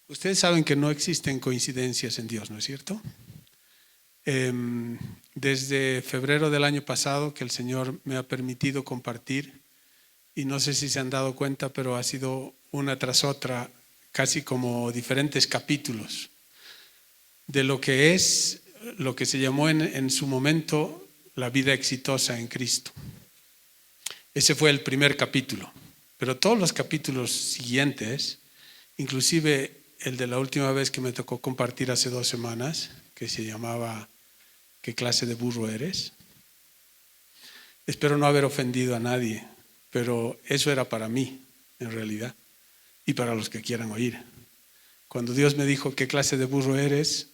Ustedes saben que no existen coincidencias en Dios, ¿no es cierto? Desde febrero del año pasado que el Señor me ha permitido compartir, y no sé si se han dado cuenta, pero ha sido una tras otra, casi como diferentes capítulos de lo que es, lo que se llamó en su momento la vida exitosa en Cristo. Ese fue el primer capítulo, pero todos los capítulos siguientes, inclusive el de la última vez que me tocó compartir hace 2 semanas, que se llamaba ¿Qué clase de burro eres? Espero no haber ofendido a nadie, pero eso era para mí, en realidad, y para los que quieran oír. Cuando Dios me dijo ¿qué clase de burro eres?,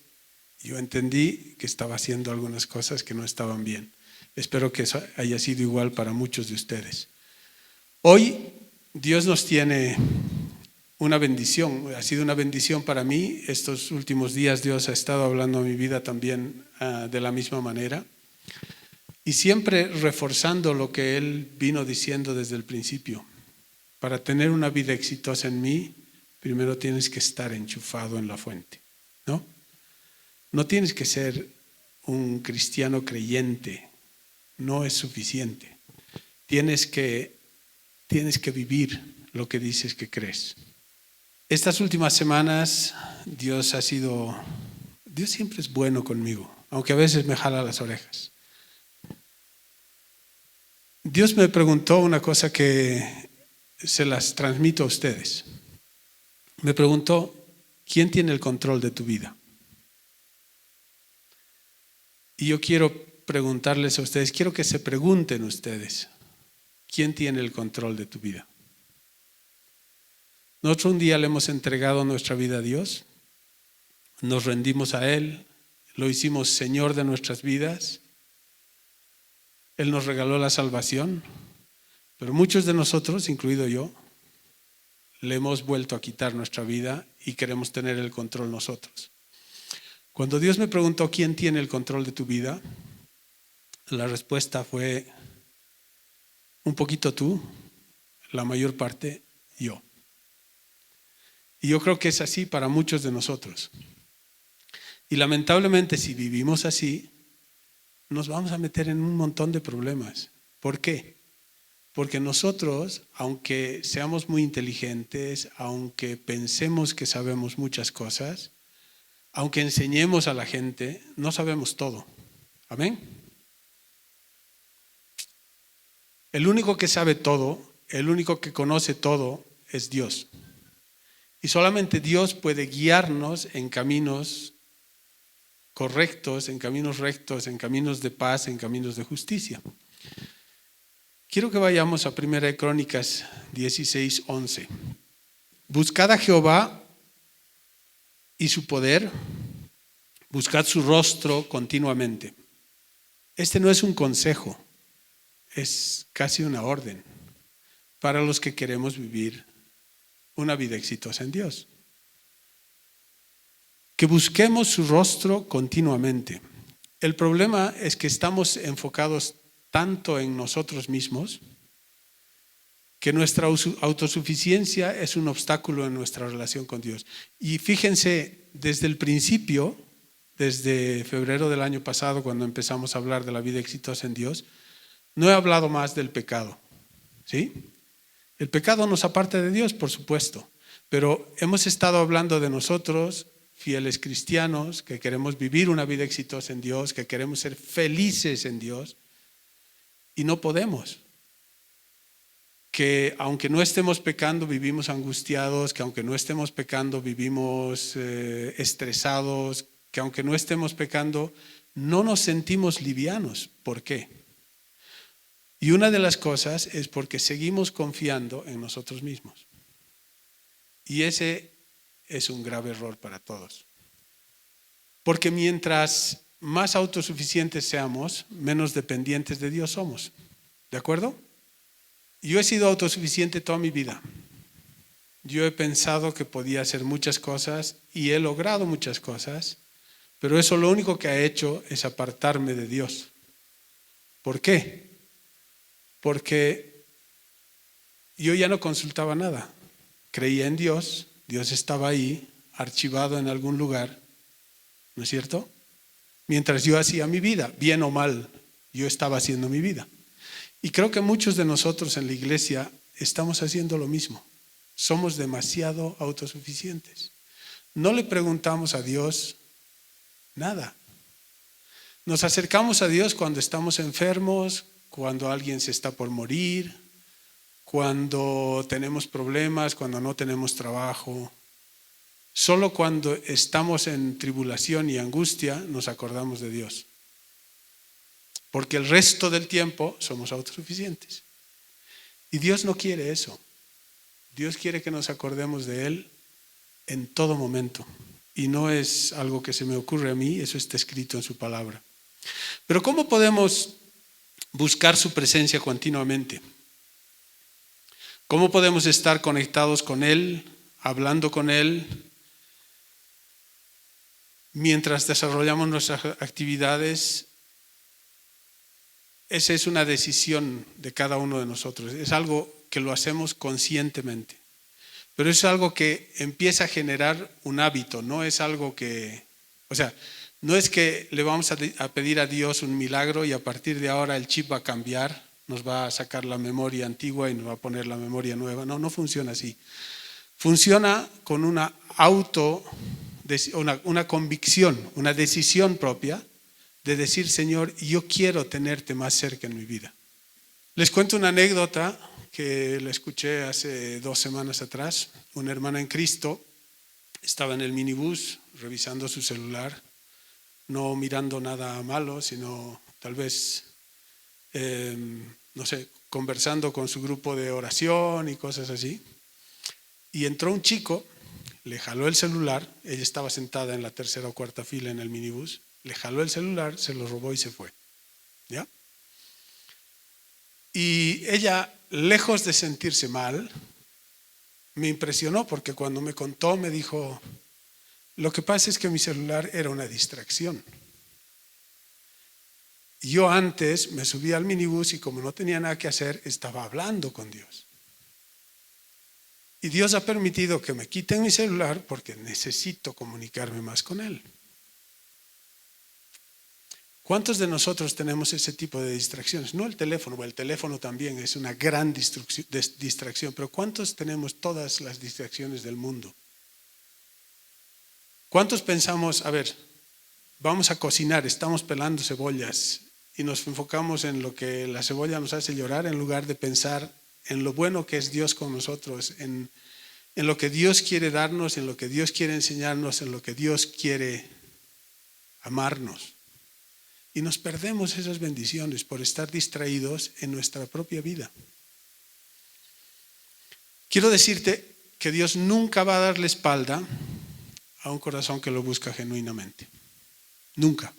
yo entendí que estaba haciendo algunas cosas que no estaban bien. Espero que eso haya sido igual para muchos de ustedes. Hoy Dios nos tiene una bendición, ha sido una bendición para mí. Estos últimos días Dios ha estado hablando a mi vida también de la misma manera. Y siempre reforzando lo que Él vino diciendo desde el principio. Para tener una vida exitosa en mí, primero tienes que estar enchufado en la fuente, ¿no? No tienes que ser un cristiano creyente, no es suficiente. Tienes que vivir lo que dices que crees. Estas últimas semanas Dios siempre es bueno conmigo, aunque a veces me jala las orejas. Dios me preguntó una cosa que se las transmito a ustedes. Me preguntó, ¿quién tiene el control de tu vida? Y yo quiero preguntarles a ustedes, quiero que se pregunten ustedes, ¿quién tiene el control de tu vida? Nosotros un día le hemos entregado nuestra vida a Dios, nos rendimos a Él, lo hicimos Señor de nuestras vidas, Él nos regaló la salvación, pero muchos de nosotros, incluido yo, le hemos vuelto a quitar nuestra vida y queremos tener el control nosotros. Cuando Dios me preguntó quién tiene el control de tu vida, la respuesta fue un poquito tú, la mayor parte yo. Y yo creo que es así para muchos de nosotros. Y lamentablemente si vivimos así, nos vamos a meter en un montón de problemas. ¿Por qué? Porque nosotros, aunque seamos muy inteligentes, aunque pensemos que sabemos muchas cosas, aunque enseñemos a la gente, no sabemos todo. ¿Amén? El único que sabe todo, el único que conoce todo es Dios. Y solamente Dios puede guiarnos en caminos correctos, en caminos rectos, en caminos de paz, en caminos de justicia. Quiero que vayamos a 1 Crónicas 16:11. Buscad a Jehová y su poder, buscad su rostro continuamente. Este no es un consejo, es casi una orden para los que queremos vivir una vida exitosa en Dios. Que busquemos su rostro continuamente. El problema es que estamos enfocados tanto en nosotros mismos que nuestra autosuficiencia es un obstáculo en nuestra relación con Dios. Y fíjense, desde el principio, desde febrero del año pasado, cuando empezamos a hablar de la vida exitosa en Dios, no he hablado más del pecado, ¿sí? El pecado nos aparta de Dios, por supuesto, pero hemos estado hablando de nosotros, fieles cristianos, que queremos vivir una vida exitosa en Dios, que queremos ser felices en Dios, y no podemos. Que aunque no estemos pecando, vivimos angustiados, que aunque no estemos pecando, vivimos estresados, que aunque no estemos pecando, no nos sentimos livianos. ¿Por qué? Y una de las cosas es porque seguimos confiando en nosotros mismos. Y ese es un grave error para todos. Porque mientras más autosuficientes seamos, menos dependientes de Dios somos. ¿De acuerdo? Yo he sido autosuficiente toda mi vida. Yo he pensado que podía hacer muchas cosas y he logrado muchas cosas, pero eso lo único que ha hecho es apartarme de Dios. ¿Por qué? Porque yo ya no consultaba nada. Creía en Dios, Dios estaba ahí, archivado en algún lugar, ¿no es cierto? Mientras yo hacía mi vida, bien o mal, yo estaba haciendo mi vida. Y creo que muchos de nosotros en la iglesia estamos haciendo lo mismo. Somos demasiado autosuficientes. No le preguntamos a Dios nada. Nos acercamos a Dios cuando estamos enfermos, cuando alguien se está por morir, cuando tenemos problemas, cuando no tenemos trabajo. Solo cuando estamos en tribulación y angustia nos acordamos de Dios. Porque el resto del tiempo somos autosuficientes. Y Dios no quiere eso. Dios quiere que nos acordemos de Él en todo momento. Y no es algo que se me ocurre a mí, eso está escrito en su palabra. Pero ¿cómo podemos buscar su presencia continuamente? ¿Cómo podemos estar conectados con Él, hablando con Él, mientras desarrollamos nuestras actividades? Esa es una decisión de cada uno de nosotros. Es algo que lo hacemos conscientemente. Pero es algo que empieza a generar un hábito. No es algo que, no es que le vamos a pedir a Dios un milagro y a partir de ahora el chip va a cambiar, nos va a sacar la memoria antigua y nos va a poner la memoria nueva. No, no funciona así. Funciona con una convicción, una decisión propia de decir, Señor, yo quiero tenerte más cerca en mi vida. Les cuento una anécdota que la escuché hace 2 semanas atrás. Una hermana en Cristo estaba en el minibús revisando su celular, no mirando nada malo, sino tal vez, conversando con su grupo de oración y cosas así. Y entró un chico, le jaló el celular, ella estaba sentada en la 3ª o 4ª fila en el minibús, le jaló el celular, se lo robó y se fue. ¿Ya? Y ella, lejos de sentirse mal, me impresionó porque cuando me contó me dijo, lo que pasa es que mi celular era una distracción. Yo antes me subía al minibús y como no tenía nada que hacer, estaba hablando con Dios. Y Dios ha permitido que me quiten mi celular porque necesito comunicarme más con Él. ¿Cuántos de nosotros tenemos ese tipo de distracciones? No el teléfono también es una gran distracción, pero ¿cuántos tenemos todas las distracciones del mundo? ¿Cuántos pensamos, vamos a cocinar, estamos pelando cebollas y nos enfocamos en lo que la cebolla nos hace llorar en lugar de pensar en lo bueno que es Dios con nosotros, en lo que Dios quiere darnos, en lo que Dios quiere enseñarnos, en lo que Dios quiere amarnos? Y nos perdemos esas bendiciones por estar distraídos en nuestra propia vida. Quiero decirte que Dios nunca va a dar la espalda a un corazón que lo busca genuinamente. Nunca.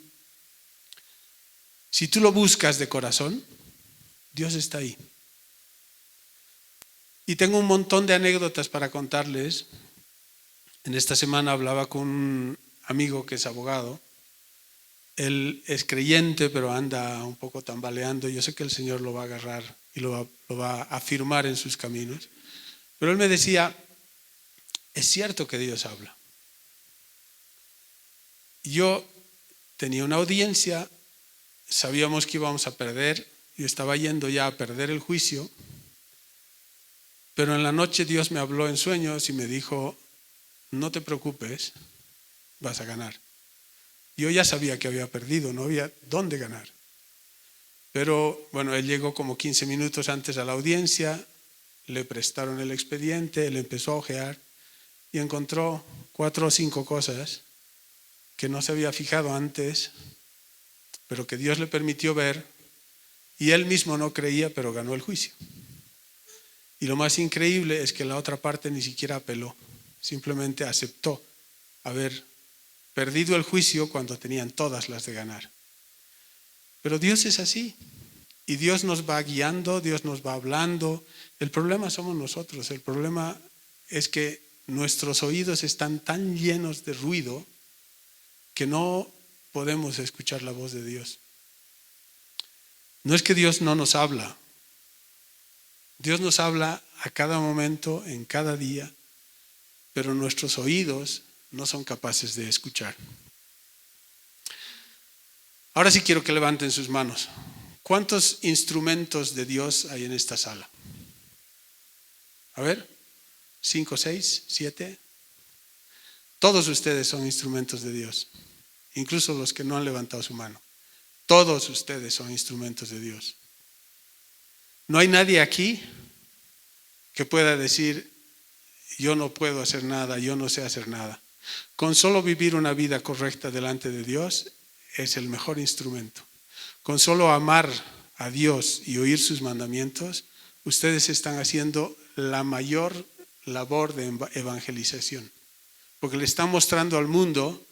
Si tú lo buscas de corazón, Dios está ahí. Y tengo un montón de anécdotas para contarles. En esta semana hablaba con un amigo que es abogado. Él es creyente, pero anda un poco tambaleando. Yo sé que el Señor lo va a agarrar y lo va a afirmar en sus caminos. Pero él me decía, es cierto que Dios habla. Yo tenía una audiencia, sabíamos que íbamos a perder, yo estaba yendo ya a perder el juicio, pero en la noche Dios me habló en sueños y me dijo, no te preocupes, vas a ganar. Yo ya sabía que había perdido, no había dónde ganar. Pero bueno, él llegó como 15 minutos antes a la audiencia, le prestaron el expediente, él empezó a ojear y encontró 4 o 5 cosas que no se había fijado antes, pero que Dios le permitió ver, y él mismo no creía, pero ganó el juicio. Y lo más increíble es que la otra parte ni siquiera apeló, simplemente aceptó haber perdido el juicio cuando tenían todas las de ganar. Pero Dios es así, y Dios nos va guiando, Dios nos va hablando. El problema somos nosotros, el problema es que nuestros oídos están tan llenos de ruido que no podemos escuchar la voz de Dios. No es que Dios no nos habla. Dios nos habla a cada momento, en cada día, pero nuestros oídos no son capaces de escuchar. Ahora sí quiero que levanten sus manos. ¿Cuántos instrumentos de Dios hay en esta sala? A ver, 5, 6, 7. Todos ustedes son instrumentos de Dios, incluso los que no han levantado su mano. Todos ustedes son instrumentos de Dios. No hay nadie aquí que pueda decir, yo no puedo hacer nada, yo no sé hacer nada. Con solo vivir una vida correcta delante de Dios es el mejor instrumento. Con solo amar a Dios y oír sus mandamientos, ustedes están haciendo la mayor labor de evangelización. Porque le están mostrando al mundo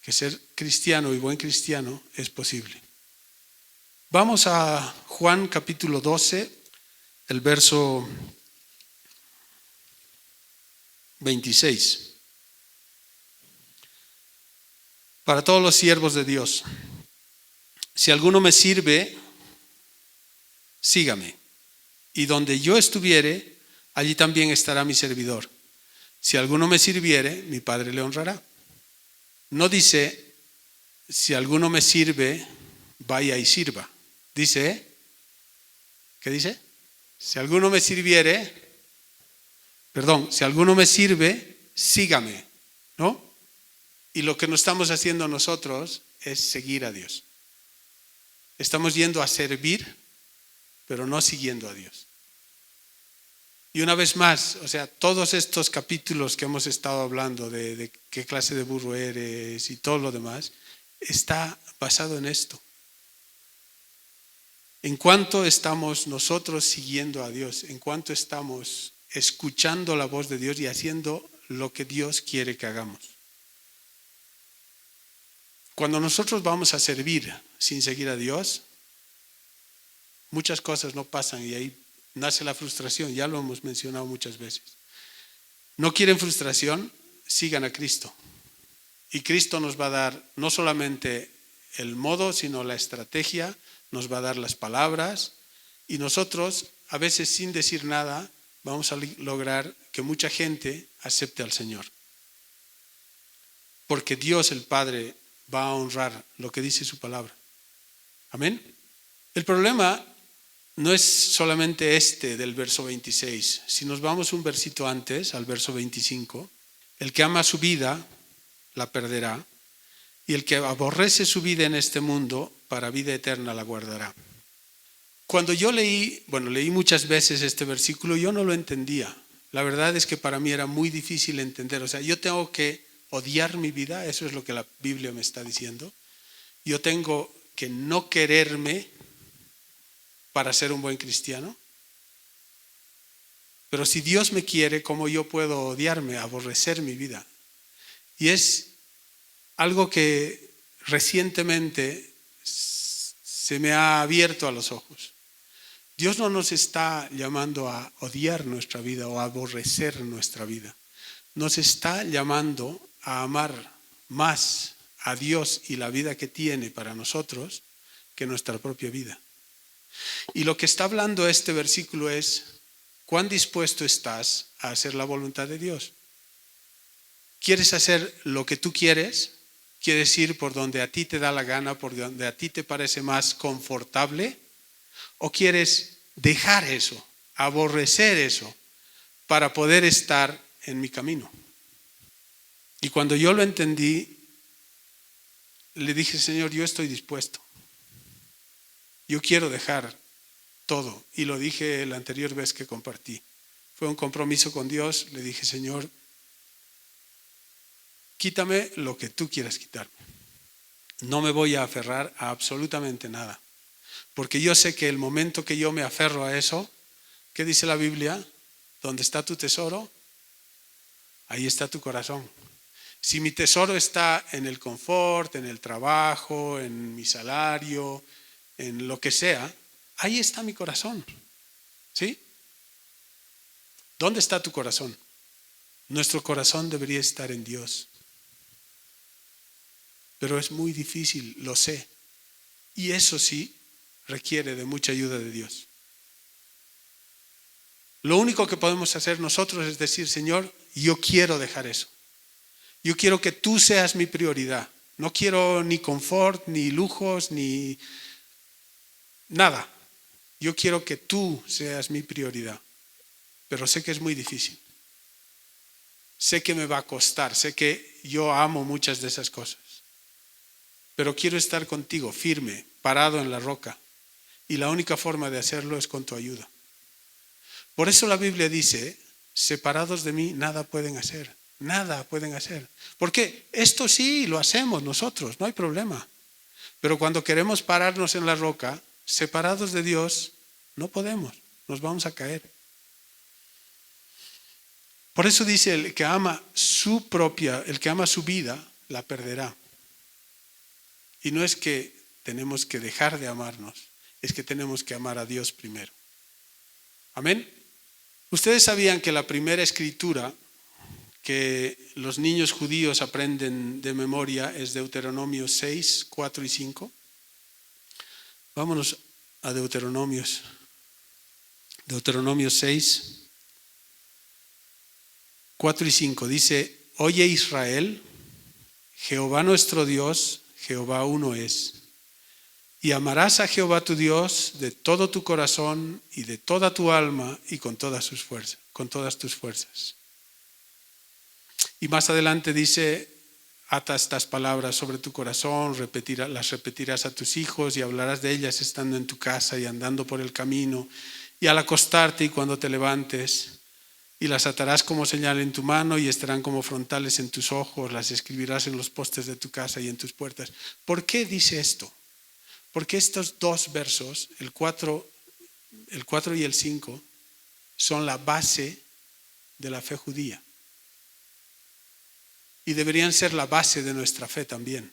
que ser cristiano y buen cristiano es posible. Vamos a Juan capítulo 12, el verso 26. Para todos los siervos de Dios. Si alguno me sirve, sígame. Y donde yo estuviere, allí también estará mi servidor. Si alguno me sirviere, mi Padre le honrará. No dice, si alguno me sirve, vaya y sirva. Dice, ¿qué dice? Si alguno me sirviere, si alguno me sirve, sígame, ¿no? Y lo que no estamos haciendo nosotros es seguir a Dios. Estamos yendo a servir, pero no siguiendo a Dios. Y una vez más, todos estos capítulos que hemos estado hablando de qué clase de burro eres y todo lo demás, está basado en esto. En cuanto estamos nosotros siguiendo a Dios, en cuanto estamos escuchando la voz de Dios y haciendo lo que Dios quiere que hagamos. Cuando nosotros vamos a servir sin seguir a Dios, muchas cosas no pasan y ahí nace la frustración, ya lo hemos mencionado muchas veces. ¿No quieren frustración? Sigan a Cristo. Y Cristo nos va a dar no solamente el modo, sino la estrategia, nos va a dar las palabras y nosotros, a veces sin decir nada, vamos a lograr que mucha gente acepte al Señor. Porque Dios el Padre va a honrar lo que dice su palabra. Amén. El problema no es solamente este del verso 26. Si nos vamos un versito antes, al verso 25, el que ama su vida, la perderá, y el que aborrece su vida en este mundo, para vida eterna la guardará. Cuando yo leí muchas veces este versículo, yo no lo entendía. La verdad es que para mí era muy difícil entender. Yo tengo que odiar mi vida, eso es lo que la Biblia me está diciendo. Yo tengo que no quererme para ser un buen cristiano. Pero si Dios me quiere, ¿cómo yo puedo odiarme, aborrecer mi vida? Y es algo que recientemente se me ha abierto a los ojos. Dios no nos está llamando a odiar nuestra vida o a aborrecer nuestra vida. Nos está llamando a amar más a Dios y la vida que tiene para nosotros que nuestra propia vida. Y lo que está hablando este versículo es, ¿cuán dispuesto estás a hacer la voluntad de Dios? ¿Quieres hacer lo que tú quieres? ¿Quieres ir por donde a ti te da la gana, por donde a ti te parece más confortable? ¿O quieres dejar eso, aborrecer eso, para poder estar en mi camino? Y cuando yo lo entendí, le dije, Señor, yo estoy dispuesto. Yo quiero dejar todo. Y lo dije la anterior vez que compartí. Fue un compromiso con Dios. Le dije, Señor, quítame lo que tú quieras quitarme. No me voy a aferrar a absolutamente nada. Porque yo sé que el momento que yo me aferro a eso, ¿qué dice la Biblia? Donde está tu tesoro, ahí está tu corazón. Si mi tesoro está en el confort, en el trabajo, en mi salario, en lo que sea, ahí está mi corazón. ¿Sí? ¿Dónde está tu corazón? Nuestro corazón debería estar en Dios. Pero es muy difícil, lo sé. Y eso sí requiere de mucha ayuda de Dios. Lo único que podemos hacer nosotros es decir, Señor, yo quiero dejar eso. Yo quiero que tú seas mi prioridad. No quiero ni confort, ni lujos, ni nada. Yo quiero que tú seas mi prioridad. Pero sé que es muy difícil. Sé que me va a costar. Sé que yo amo muchas de esas cosas. Pero quiero estar contigo, firme, parado en la roca. Y la única forma de hacerlo es con tu ayuda. Por eso la Biblia dice, separados de mí nada pueden hacer. Nada pueden hacer. Porque esto sí lo hacemos nosotros, no hay problema. Pero cuando queremos pararnos en la roca, separados de Dios, no podemos, nos vamos a caer. Por eso dice, el que ama su vida, la perderá. Y no es que tenemos que dejar de amarnos, es que tenemos que amar a Dios primero. Amén. Ustedes sabían que la primera escritura que los niños judíos aprenden de memoria es Deuteronomio 6, 4 y 5. Vámonos a Deuteronomio 6, 4 y 5. Dice, oye Israel, Jehová nuestro Dios, Jehová uno es. Y amarás a Jehová tu Dios de todo tu corazón y de toda tu alma y con todas tus fuerzas. Y más adelante dice, ata estas palabras sobre tu corazón, las repetirás a tus hijos y hablarás de ellas estando en tu casa y andando por el camino y al acostarte y cuando te levantes. Y las atarás como señal en tu mano y estarán como frontales en tus ojos, las escribirás en los postes de tu casa y en tus puertas. ¿Por qué dice esto? Porque estos dos versos, el 4 y el 5, son la base de la fe judía. Y deberían ser la base de nuestra fe también.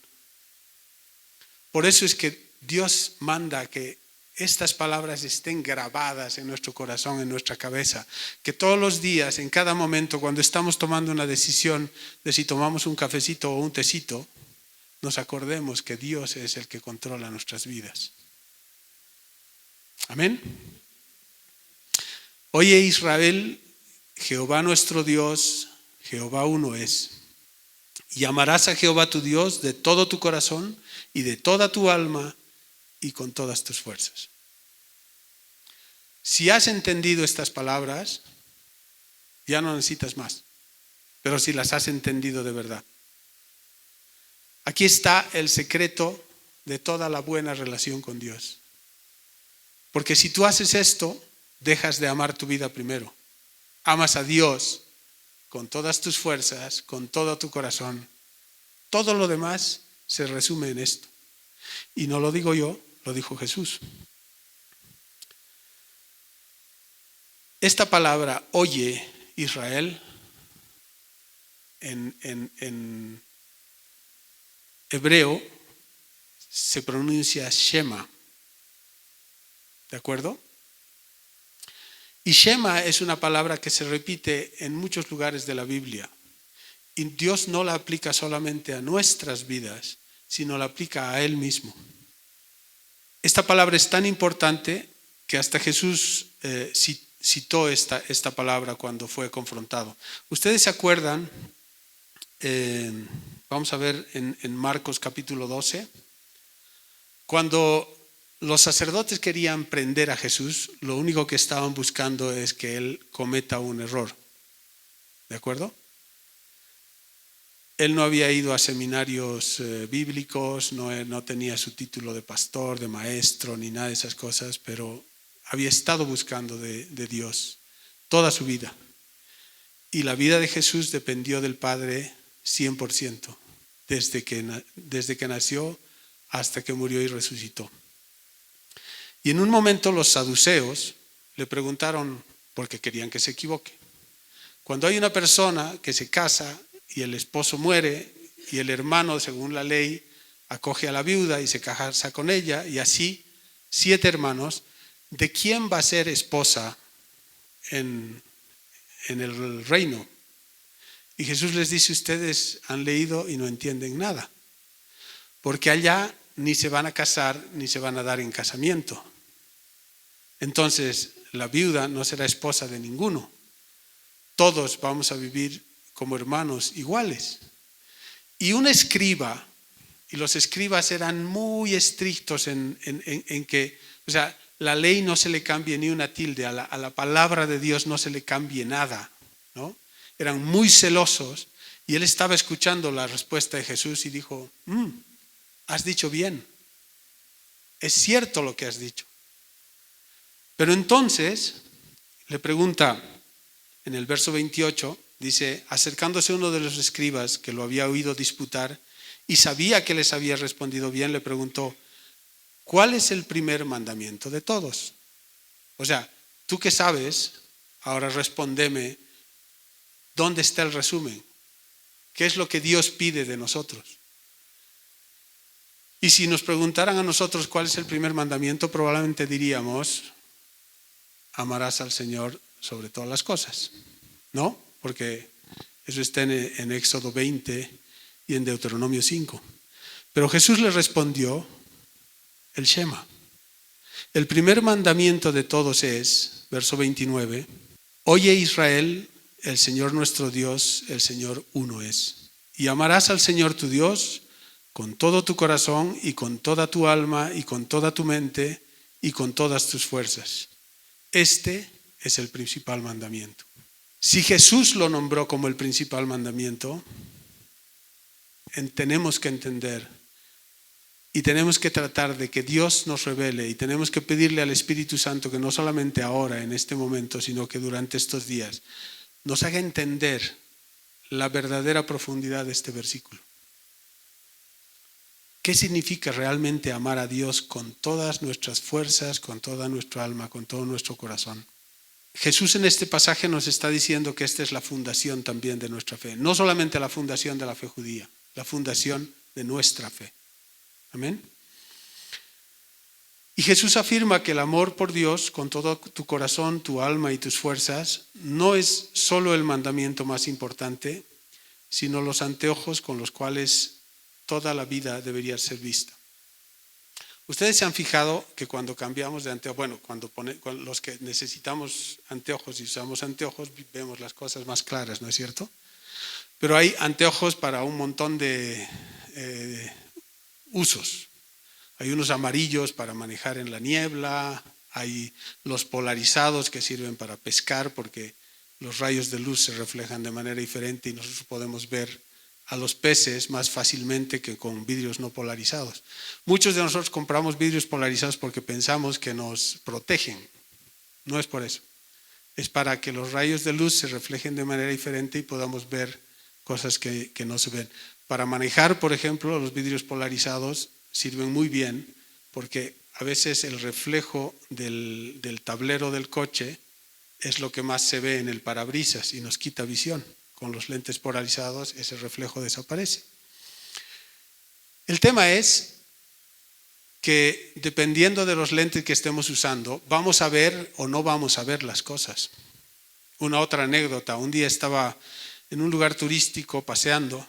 Por eso es que Dios manda que estas palabras estén grabadas en nuestro corazón, en nuestra cabeza. Que todos los días, en cada momento, cuando estamos tomando una decisión de si tomamos un cafecito o un tecito, nos acordemos que Dios es el que controla nuestras vidas. Amén. Oye Israel, Jehová nuestro Dios, Jehová uno es. Y amarás a Jehová tu Dios de todo tu corazón y de toda tu alma y con todas tus fuerzas. Si has entendido estas palabras, ya no necesitas más. Pero si las has entendido de verdad. Aquí está el secreto de toda la buena relación con Dios. Porque si tú haces esto, dejas de amar tu vida primero. Amas a Dios con todas tus fuerzas, con todo tu corazón. Todo lo demás se resume en esto. Y no lo digo yo, lo dijo Jesús. Esta palabra, oye Israel, en hebreo se pronuncia Shema. ¿De acuerdo? Y Shema es una palabra que se repite en muchos lugares de la Biblia. Y Dios no la aplica solamente a nuestras vidas, sino la aplica a Él mismo. Esta palabra es tan importante que hasta Jesús citó esta palabra cuando fue confrontado. ¿Ustedes se acuerdan? Vamos a ver en Marcos capítulo 12. Cuando los sacerdotes querían prender a Jesús, lo único que estaban buscando es que Él cometa un error. ¿De acuerdo? Él no había ido a seminarios bíblicos, no tenía su título de pastor, de maestro, ni nada de esas cosas, pero había estado buscando de Dios toda su vida. Y la vida de Jesús dependió del Padre 100%, desde que nació hasta que murió y resucitó. Y en un momento los saduceos le preguntaron, porque querían que se equivoque. Cuando hay una persona que se casa y el esposo muere y el hermano, según la ley, acoge a la viuda y se casa con ella, y así 7 hermanos, ¿de quién va a ser esposa en el reino? Y Jesús les dice, ustedes han leído y no entienden nada, porque allá ni se van a casar ni se van a dar en casamiento. Entonces la viuda no será esposa de ninguno. Todos vamos a vivir como hermanos iguales. Y un escriba, y los escribas eran muy estrictos en que, o sea, la ley no se le cambie ni una tilde, a la palabra de Dios no se le cambie nada, ¿no? Eran muy celosos, y él estaba escuchando la respuesta de Jesús y dijo, has dicho bien, es cierto lo que has dicho. Pero entonces le pregunta en el verso 28, dice, acercándose uno de los escribas que lo había oído disputar y sabía que les había respondido bien, le preguntó, ¿cuál es el primer mandamiento de todos? O sea, tú que sabes, ahora respóndeme, ¿dónde está el resumen? ¿Qué es lo que Dios pide de nosotros? Y si nos preguntaran a nosotros cuál es el primer mandamiento, probablemente diríamos, amarás al Señor sobre todas las cosas, ¿no? Porque eso está en Éxodo 20 y en Deuteronomio 5. Pero Jesús le respondió, el Shema. El primer mandamiento de todos es, verso 29, oye Israel, el Señor nuestro Dios, el Señor uno es. Y amarás al Señor tu Dios con todo tu corazón y con toda tu alma y con toda tu mente y con todas tus fuerzas. Este es el principal mandamiento. Si Jesús lo nombró como el principal mandamiento, tenemos que entender y tenemos que tratar de que Dios nos revele y tenemos que pedirle al Espíritu Santo que no solamente ahora, en este momento, sino que durante estos días, nos haga entender la verdadera profundidad de este versículo. ¿Qué significa realmente amar a Dios con todas nuestras fuerzas, con toda nuestra alma, con todo nuestro corazón? Jesús en este pasaje nos está diciendo que esta es la fundación también de nuestra fe. No solamente la fundación de la fe judía, la fundación de nuestra fe. Amén. Y Jesús afirma que el amor por Dios con todo tu corazón, tu alma y tus fuerzas no es solo el mandamiento más importante, sino los anteojos con los cuales toda la vida debería ser vista. Ustedes se han fijado que cuando cambiamos de anteojos, bueno, cuando los que necesitamos anteojos y usamos anteojos, vemos las cosas más claras, ¿no es cierto? Pero hay anteojos para un montón de usos. Hay unos amarillos para manejar en la niebla, hay los polarizados que sirven para pescar porque los rayos de luz se reflejan de manera diferente y nosotros podemos ver a los peces más fácilmente que con vidrios no polarizados. Muchos de nosotros compramos vidrios polarizados porque pensamos que nos protegen. No es por eso. Es para que los rayos de luz se reflejen de manera diferente y podamos ver cosas que no se ven. Para manejar, por ejemplo, los vidrios polarizados sirven muy bien porque a veces el reflejo del tablero del coche es lo que más se ve en el parabrisas y nos quita visión. Con los lentes polarizados ese reflejo desaparece. El tema es que dependiendo de los lentes que estemos usando, vamos a ver o no vamos a ver las cosas. Una otra anécdota, un día estaba en un lugar turístico paseando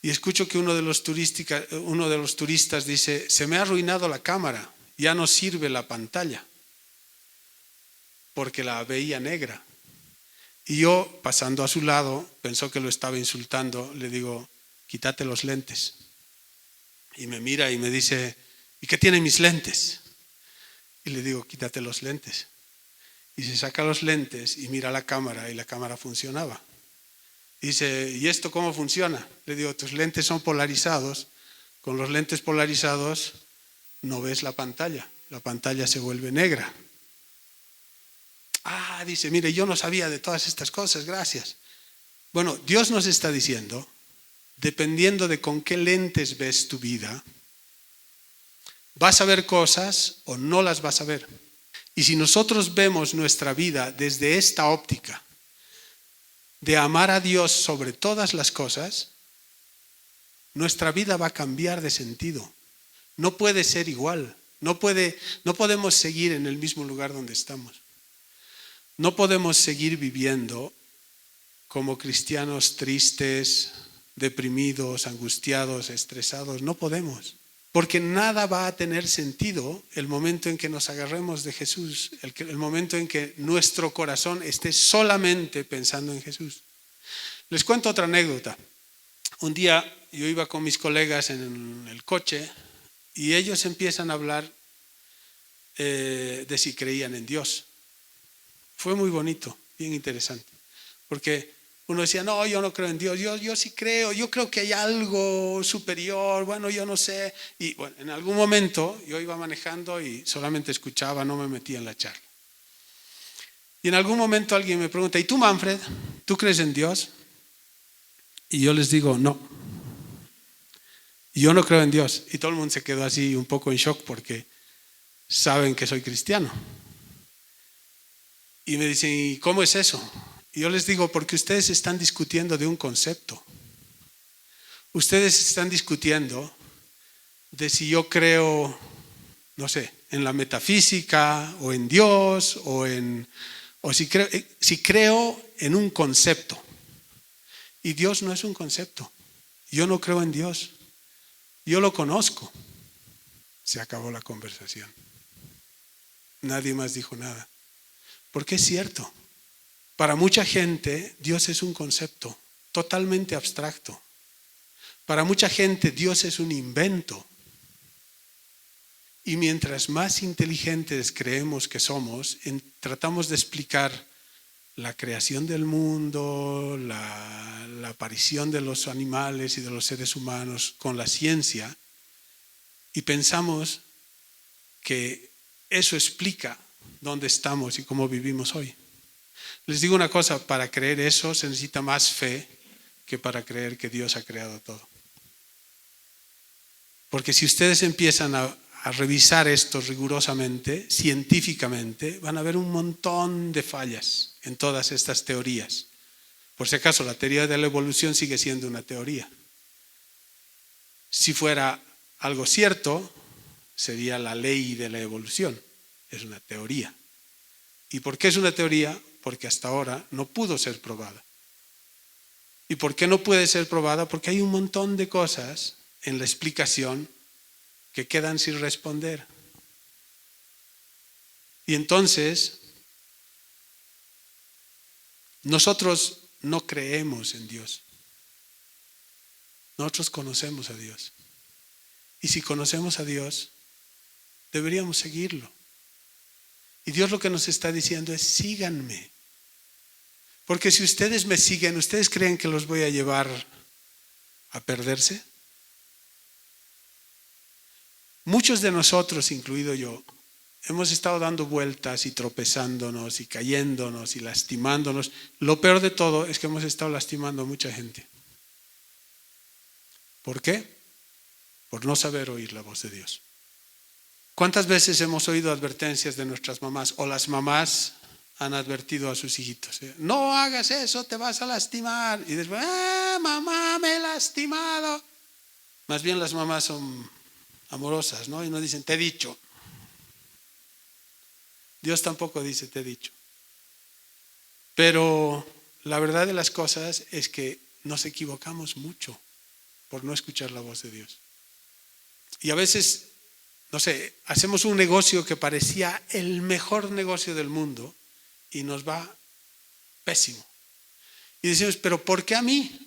y escucho que uno de los turistas dice, se me ha arruinado la cámara, ya no sirve la pantalla, porque la veía negra. Y yo, pasando a su lado, pensó que lo estaba insultando, le digo, quítate los lentes. Y me mira y me dice, ¿y qué tienen mis lentes? Y le digo, quítate los lentes. Y se saca los lentes y mira la cámara y la cámara funcionaba. Y dice, ¿y esto cómo funciona? Le digo, tus lentes son polarizados, con los lentes polarizados no ves la pantalla se vuelve negra. Dice, mire, yo no sabía de todas estas cosas, gracias. Bueno, Dios nos está diciendo, dependiendo de con qué lentes ves tu vida, vas a ver cosas o no las vas a ver. Y si nosotros vemos nuestra vida desde esta óptica de amar a Dios sobre todas las cosas, nuestra vida va a cambiar de sentido. No puede ser igual. No podemos seguir en el mismo lugar donde estamos. No podemos seguir viviendo como cristianos tristes, deprimidos, angustiados, estresados. No podemos. Porque nada va a tener sentido el momento en que nos agarremos de Jesús, el momento en que nuestro corazón esté solamente pensando en Jesús. Les cuento otra anécdota. Un día yo iba con mis colegas en el coche y ellos empiezan a hablar de si creían en Dios. Fue muy bonito, bien interesante, porque uno decía, no, yo no creo en Dios, yo sí creo, yo creo que hay algo superior, bueno, yo no sé. Y bueno, en algún momento yo iba manejando y solamente escuchaba, no me metía en la charla. Y en algún momento alguien me pregunta, ¿y tú, Manfred, tú crees en Dios? Y yo les digo, no, yo no creo en Dios. Y todo el mundo se quedó así un poco en shock porque saben que soy cristiano. Y me dicen, ¿y cómo es eso? Y yo les digo, porque ustedes están discutiendo de un concepto. Ustedes están discutiendo de si yo creo, no sé, en la metafísica o en Dios o si creo en un concepto. Y Dios no es un concepto. Yo no creo en Dios. Yo lo conozco. Se acabó la conversación. Nadie más dijo nada. Porque es cierto. Para mucha gente, Dios es un concepto totalmente abstracto. Para mucha gente, Dios es un invento. Y mientras más inteligentes creemos que somos, tratamos de explicar la creación del mundo, la aparición de los animales y de los seres humanos con la ciencia, y pensamos que eso explica dónde estamos y cómo vivimos hoy. Les digo una cosa, para creer eso se necesita más fe que para creer que Dios ha creado todo. Porque si ustedes empiezan a revisar esto rigurosamente, científicamente, van a ver un montón de fallas en todas estas teorías. Por si acaso, la teoría de la evolución sigue siendo una teoría. Si fuera algo cierto, sería la ley de la evolución. Es una teoría. ¿Y por qué es una teoría? Porque hasta ahora no pudo ser probada. ¿Y por qué no puede ser probada? Porque hay un montón de cosas en la explicación que quedan sin responder. Y entonces, nosotros no creemos en Dios. Nosotros conocemos a Dios. Y si conocemos a Dios, deberíamos seguirlo. Y Dios lo que nos está diciendo es, síganme. Porque si ustedes me siguen, ¿ustedes creen que los voy a llevar a perderse? Muchos de nosotros, incluido yo, hemos estado dando vueltas y tropezándonos y cayéndonos y lastimándonos. Lo peor de todo es que hemos estado lastimando a mucha gente. ¿Por qué? Por no saber oír la voz de Dios. ¿Cuántas veces hemos oído advertencias de nuestras mamás o las mamás han advertido a sus hijitos? No hagas eso, te vas a lastimar. Y después, mamá, me he lastimado. Más bien las mamás son amorosas, ¿no? Y no dicen, te he dicho. Dios tampoco dice, te he dicho. Pero la verdad de las cosas es que nos equivocamos mucho por no escuchar la voz de Dios. Y a veces, no sé, hacemos un negocio que parecía el mejor negocio del mundo y nos va pésimo. Y decimos, ¿pero por qué a mí?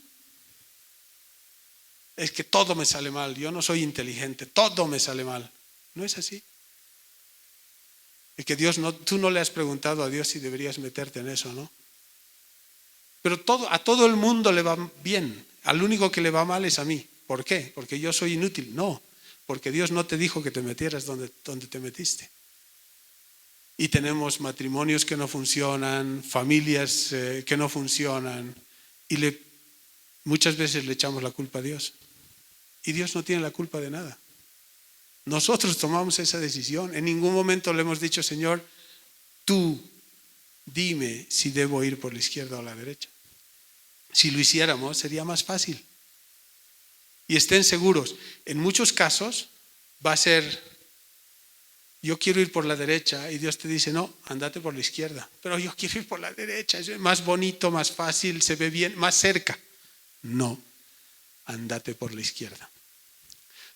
Es que todo me sale mal, yo no soy inteligente, todo me sale mal. No es así. Es que tú no le has preguntado a Dios si deberías meterte en eso, ¿no? Pero a todo el mundo le va bien, al único que le va mal es a mí. ¿Por qué? Porque yo soy inútil. No, porque Dios no te dijo que te metieras donde te metiste. Y tenemos matrimonios que no funcionan, familias que no funcionan, y muchas veces le echamos la culpa a Dios. Y Dios no tiene la culpa de nada. Nosotros tomamos esa decisión. En ningún momento le hemos dicho, Señor, tú dime si debo ir por la izquierda o la derecha. Si lo hiciéramos, sería más fácil. Y estén seguros, en muchos casos va a ser, yo quiero ir por la derecha y Dios te dice, no, andate por la izquierda. Pero yo quiero ir por la derecha, es más bonito, más fácil, se ve bien, más cerca. No, andate por la izquierda.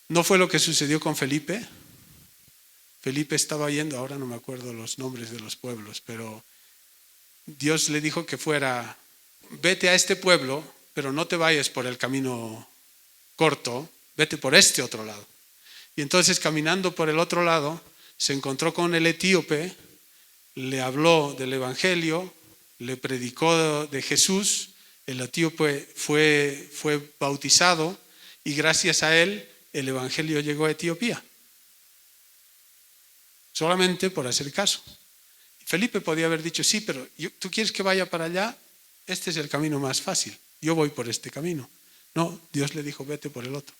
¿No fue lo que sucedió con Felipe? Felipe estaba yendo, ahora no me acuerdo los nombres de los pueblos, pero Dios le dijo que fuera, vete a este pueblo pero no te vayas por el camino corto, vete por este otro lado. Y entonces caminando por el otro lado, se encontró con el etíope, le habló del evangelio, le predicó de Jesús, el etíope fue bautizado y gracias a él el evangelio llegó a Etiopía. Solamente por hacer caso. Felipe podía haber dicho, sí, pero ¿tú quieres que vaya para allá? Este es el camino más fácil, yo voy por este camino. No, Dios le dijo, vete por el otro.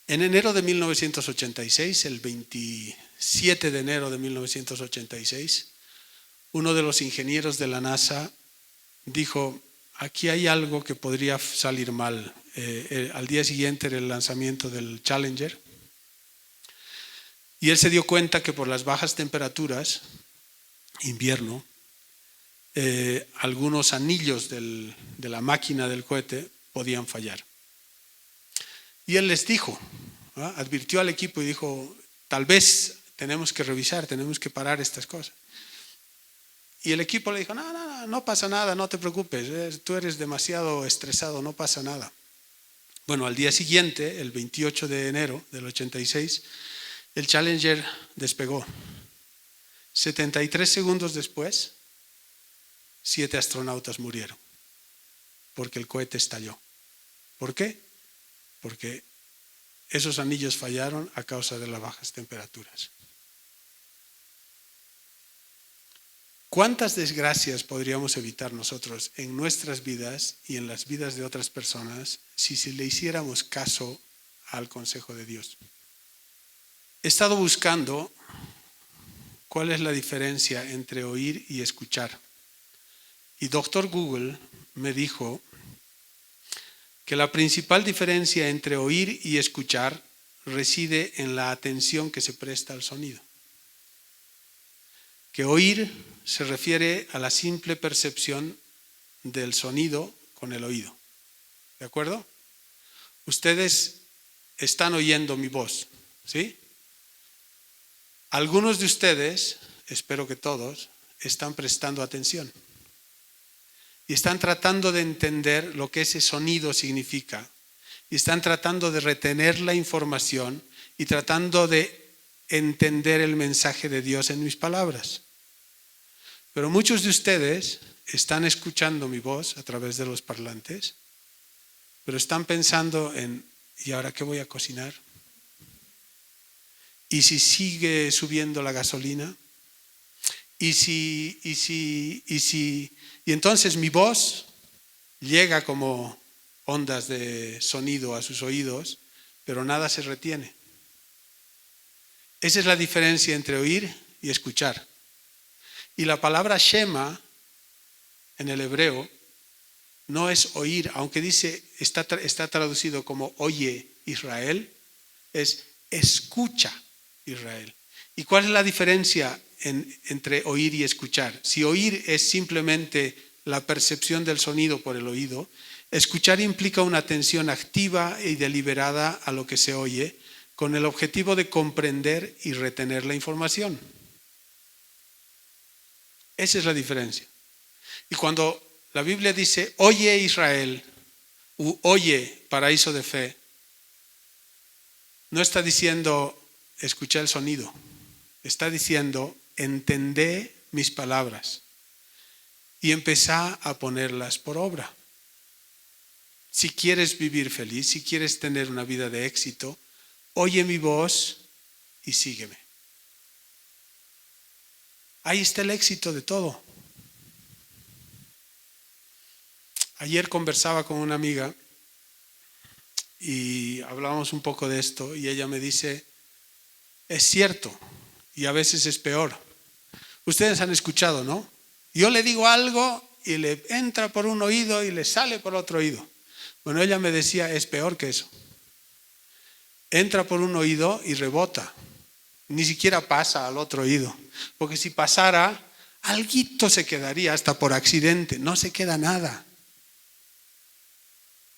En enero de 1986, el 27 de enero de 1986, uno de los ingenieros de la NASA dijo, aquí hay algo que podría salir mal. Al día siguiente era el lanzamiento del Challenger. Y él se dio cuenta que por las bajas temperaturas, invierno, algunos anillos de la máquina del cohete podían fallar. Y él les dijo, ¿no? Advirtió al equipo y dijo, tal vez tenemos que revisar, tenemos que parar estas cosas. Y el equipo le dijo, no pasa nada, no te preocupes, tú eres demasiado estresado, no pasa nada. Bueno, al día siguiente, el 28 de enero del 86, el Challenger despegó. 73 segundos después, 7 astronautas murieron porque el cohete estalló. ¿Por qué? Porque esos anillos fallaron a causa de las bajas temperaturas. ¿Cuántas desgracias podríamos evitar nosotros en nuestras vidas y en las vidas de otras personas si le hiciéramos caso al consejo de Dios? He estado buscando cuál es la diferencia entre oír y escuchar. Y Dr. Google me dijo que la principal diferencia entre oír y escuchar reside en la atención que se presta al sonido. Que oír se refiere a la simple percepción del sonido con el oído. ¿De acuerdo? Ustedes están oyendo mi voz, ¿sí? Algunos de ustedes, espero que todos, están prestando atención y están tratando de entender lo que ese sonido significa y están tratando de retener la información y tratando de entender el mensaje de Dios en mis palabras. Pero muchos de ustedes están escuchando mi voz a través de los parlantes, pero están pensando en, ¿y ahora qué voy a cocinar? ¿Y si sigue subiendo la gasolina? Y entonces mi voz llega como ondas de sonido a sus oídos, pero nada se retiene. Esa es la diferencia entre oír y escuchar. Y la palabra Shema en el hebreo no es oír, aunque dice, está traducido como oye Israel, es escucha Israel. ¿Y cuál es la diferencia entre oír y escuchar? Si oír es simplemente la percepción del sonido por el oído, escuchar implica una atención activa y deliberada a lo que se oye, con el objetivo de comprender y retener la información. Esa es la diferencia. Y cuando la Biblia dice, oye Israel, u oye paraíso de fe, no está diciendo, escucha el sonido. Está diciendo, entendé mis palabras y empezá a ponerlas por obra. Si quieres vivir feliz, si quieres tener una vida de éxito, oye mi voz y sígueme. Ahí está el éxito de todo. Ayer conversaba con una amiga y hablábamos un poco de esto y ella me dice, es cierto y a veces es peor. Ustedes han escuchado, ¿no? Yo le digo algo y le entra por un oído y le sale por otro oído. Bueno, ella me decía, es peor que eso. Entra por un oído y rebota. Ni siquiera pasa al otro oído. Porque si pasara, alguito se quedaría hasta por accidente. No se queda nada.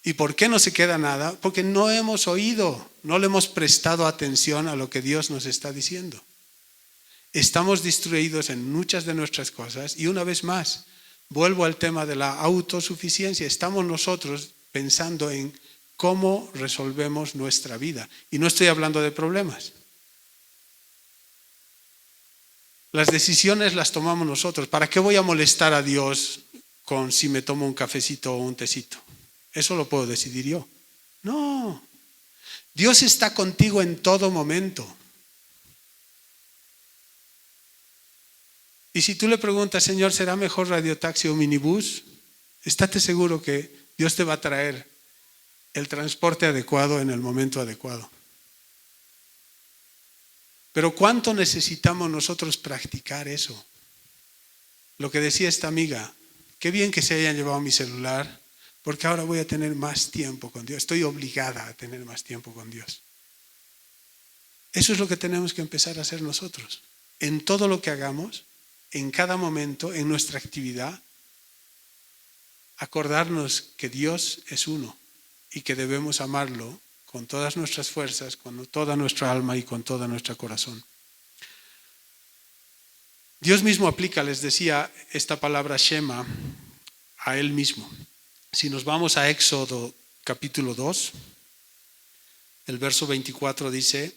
¿Y por qué no se queda nada? Porque no hemos oído, no le hemos prestado atención a lo que Dios nos está diciendo. Estamos distraídos en muchas de nuestras cosas y una vez más, vuelvo al tema de la autosuficiencia. Estamos nosotros pensando en cómo resolvemos nuestra vida. Y no estoy hablando de problemas. Las decisiones las tomamos nosotros. ¿Para qué voy a molestar a Dios con si me tomo un cafecito o un tecito? Eso lo puedo decidir yo. No. Dios está contigo en todo momento. Y si tú le preguntas, Señor, ¿será mejor radiotaxi o minibús? Estate seguro que Dios te va a traer el transporte adecuado en el momento adecuado. Pero ¿cuánto necesitamos nosotros practicar eso? Lo que decía esta amiga, qué bien que se hayan llevado mi celular, porque ahora voy a tener más tiempo con Dios. Estoy obligada a tener más tiempo con Dios. Eso es lo que tenemos que empezar a hacer nosotros. En todo lo que hagamos, en cada momento, en nuestra actividad, acordarnos que Dios es uno y que debemos amarlo con todas nuestras fuerzas, con toda nuestra alma y con todo nuestro corazón. Dios mismo aplica, les decía, esta palabra Shema a Él mismo. Si nos vamos a Éxodo capítulo 2, el verso 24 dice: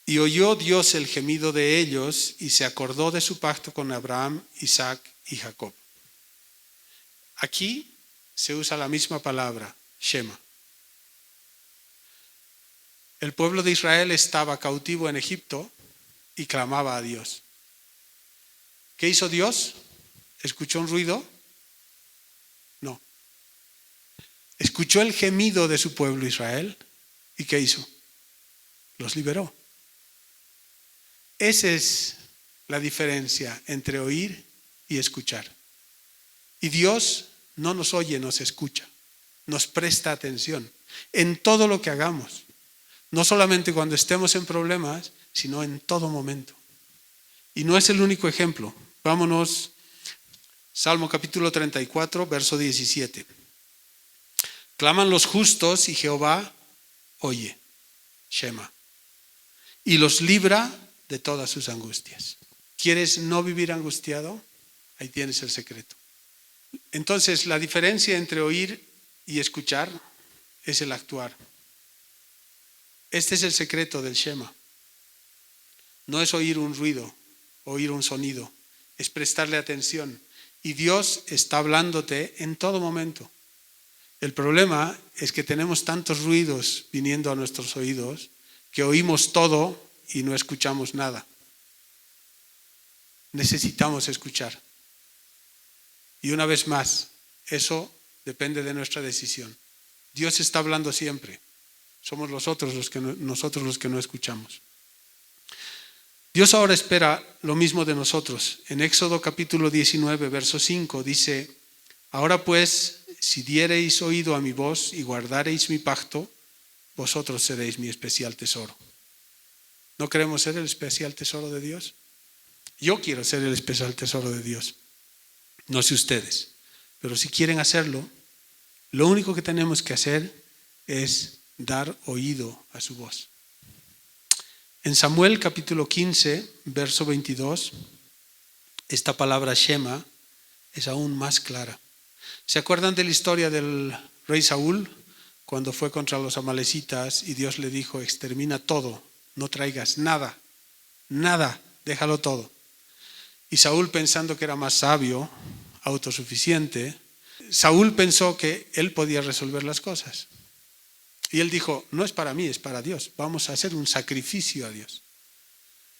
y oyó Dios el gemido de ellos y se acordó de su pacto con Abraham, Isaac y Jacob. Aquí se usa la misma palabra, Shema. El pueblo de Israel estaba cautivo en Egipto y clamaba a Dios. ¿Qué hizo Dios? ¿Escuchó un ruido? No. Escuchó el gemido de su pueblo Israel y ¿qué hizo? Los liberó. Esa es la diferencia entre oír y escuchar. Y Dios no nos oye, nos escucha, nos presta atención en todo lo que hagamos. No solamente cuando estemos en problemas, sino en todo momento. Y no es el único ejemplo. Vámonos, Salmo capítulo 34, verso 17. Claman los justos y Jehová oye, Shema, y los libra de todas sus angustias. ¿Quieres no vivir angustiado? Ahí tienes el secreto. Entonces, la diferencia entre oír y escuchar es el actuar. Este es el secreto del Shema. No es oír un ruido, oír un sonido, es prestarle atención. Y Dios está hablándote en todo momento. El problema es que tenemos tantos ruidos viniendo a nuestros oídos que oímos todo y no escuchamos nada. Necesitamos escuchar. Y una vez más, eso depende de nuestra decisión. Dios está hablando siempre. Somos nosotros los que no escuchamos. Dios ahora espera lo mismo de nosotros. En Éxodo capítulo 19, verso 5 dice: ahora pues, si diereis oído a mi voz y guardareis mi pacto, vosotros seréis mi especial tesoro. ¿No queremos ser el especial tesoro de Dios? Yo quiero ser el especial tesoro de Dios. No sé ustedes, pero si quieren hacerlo, lo único que tenemos que hacer es dar oído a su voz. En Samuel capítulo 15, verso 22, esta palabra Shema es aún más clara. ¿Se acuerdan de la historia del rey Saúl? Cuando fue contra los amalecitas y Dios le dijo: extermina todo, no traigas nada, nada, déjalo todo. Y Saúl, pensando que era más sabio, autosuficiente, Saúl pensó que él podía resolver las cosas. Y él dijo: no es para mí, es para Dios. Vamos a hacer un sacrificio a Dios.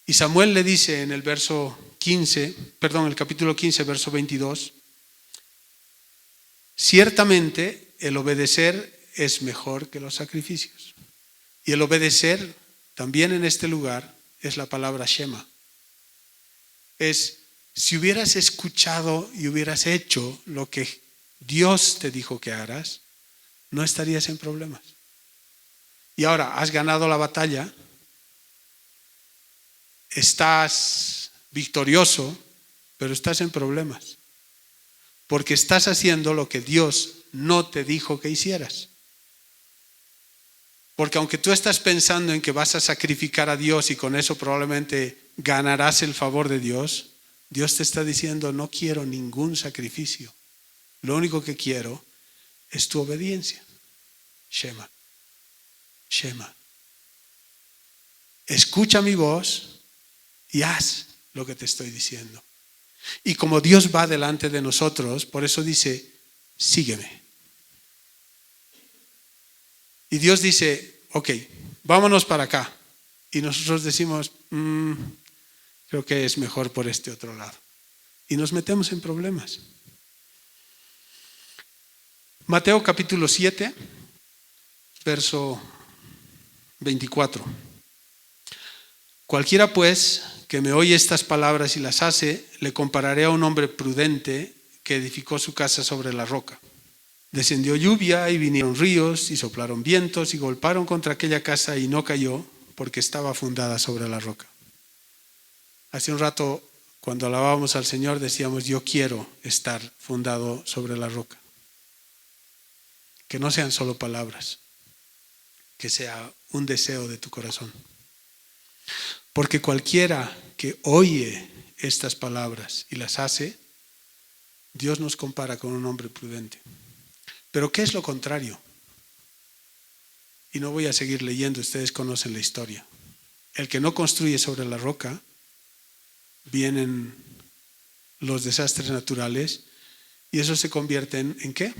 Y Samuel le dice en el capítulo 15, verso 22, ciertamente el obedecer es mejor que los sacrificios. Y el obedecer también en este lugar es la palabra Shema. Es, si hubieras escuchado y hubieras hecho lo que Dios te dijo que harás, no estarías en problemas. Y ahora has ganado la batalla, estás victorioso, pero estás en problemas, porque estás haciendo lo que Dios no te dijo que hicieras. Porque aunque tú estás pensando en que vas a sacrificar a Dios y con eso probablemente ganarás el favor de Dios, Dios te está diciendo: no quiero ningún sacrificio, Lo único que quiero es tu obediencia. Shema. Shema. Escucha mi voz y haz lo que te estoy diciendo. Y como Dios va delante de nosotros, por eso dice, sígueme. Y Dios dice, ok, vámonos para acá. Y nosotros decimos, creo que es mejor por este otro lado. Y nos metemos en problemas. Mateo capítulo 7, verso 24. Cualquiera pues que me oye estas palabras y las hace, le compararé a un hombre prudente que edificó su casa sobre la roca. Descendió lluvia y vinieron ríos y soplaron vientos y golpearon contra aquella casa y no cayó porque estaba fundada sobre la roca. Hace un rato, cuando alabábamos al Señor, decíamos, yo quiero estar fundado sobre la roca. Que no sean solo palabras, que sea un deseo de tu corazón. Porque cualquiera que oye estas palabras y las hace, Dios nos compara con un hombre prudente. Pero ¿qué es lo contrario? Y no voy a seguir leyendo, ustedes conocen la historia. El que no construye sobre la roca, vienen los desastres naturales y eso se convierte ¿en qué?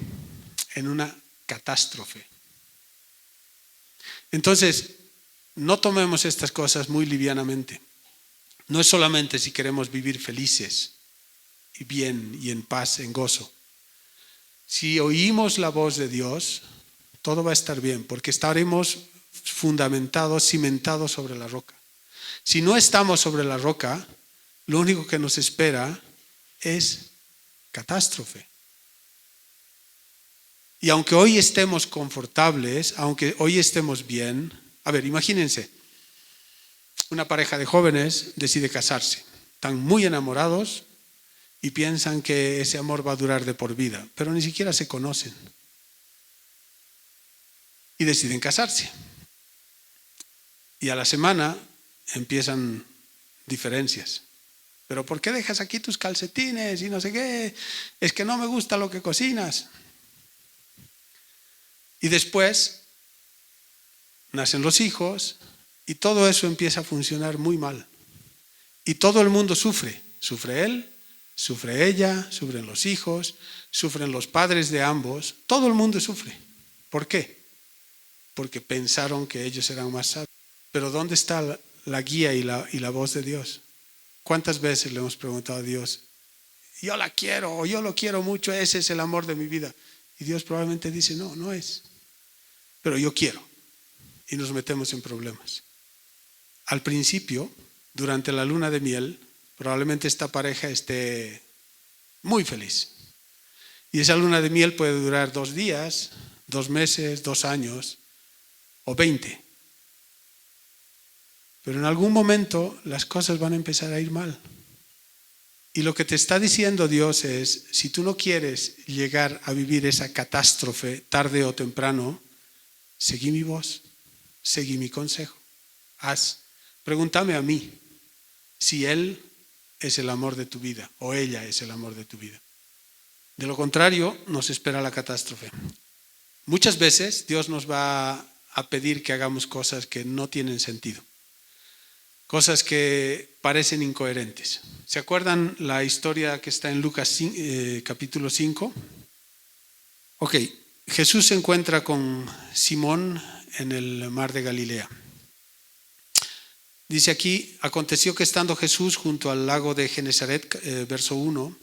En una catástrofe. Entonces, no tomemos estas cosas muy livianamente. No es solamente si queremos vivir felices y bien y en paz, en gozo. Si oímos la voz de Dios, todo va a estar bien, porque estaremos fundamentados, cimentados sobre la roca. Si no estamos sobre la roca, lo único que nos espera es catástrofe. Y aunque hoy estemos confortables, aunque hoy estemos bien, a ver, imagínense, una pareja de jóvenes decide casarse, están muy enamorados y piensan que ese amor va a durar de por vida, pero ni siquiera se conocen. Y deciden casarse. Y a la semana empiezan diferencias. ¿Pero por qué dejas aquí tus calcetines y no sé qué? Es que no me gusta lo que cocinas. Y después nacen los hijos y todo eso empieza a funcionar muy mal. Y todo el mundo sufre. Sufre él, sufre ella, sufren los hijos, sufren los padres de ambos. Todo el mundo sufre. ¿Por qué? Porque pensaron que ellos eran más sabios. Pero ¿dónde está la guía y la voz de Dios? ¿Cuántas veces le hemos preguntado a Dios, yo la quiero o yo lo quiero mucho, ese es el amor de mi vida? Y Dios probablemente dice, no, no es. Pero yo quiero. Y nos metemos en problemas. Al principio, durante la luna de miel, probablemente esta pareja esté muy feliz. Y esa luna de miel puede durar 2 días, 2 meses, 2 años o 20. Pero en algún momento las cosas van a empezar a ir mal. Y lo que te está diciendo Dios es, si tú no quieres llegar a vivir esa catástrofe tarde o temprano, seguí mi voz, seguí mi consejo. Pregúntame a mí si Él es el amor de tu vida o ella es el amor de tu vida. De lo contrario, nos espera la catástrofe. Muchas veces Dios nos va a pedir que hagamos cosas que no tienen sentido. Cosas que parecen incoherentes. ¿Se acuerdan la historia que está en Lucas capítulo 5? Ok, Jesús se encuentra con Simón en el mar de Galilea. Dice aquí, aconteció que estando Jesús junto al lago de Genesaret, verso 1,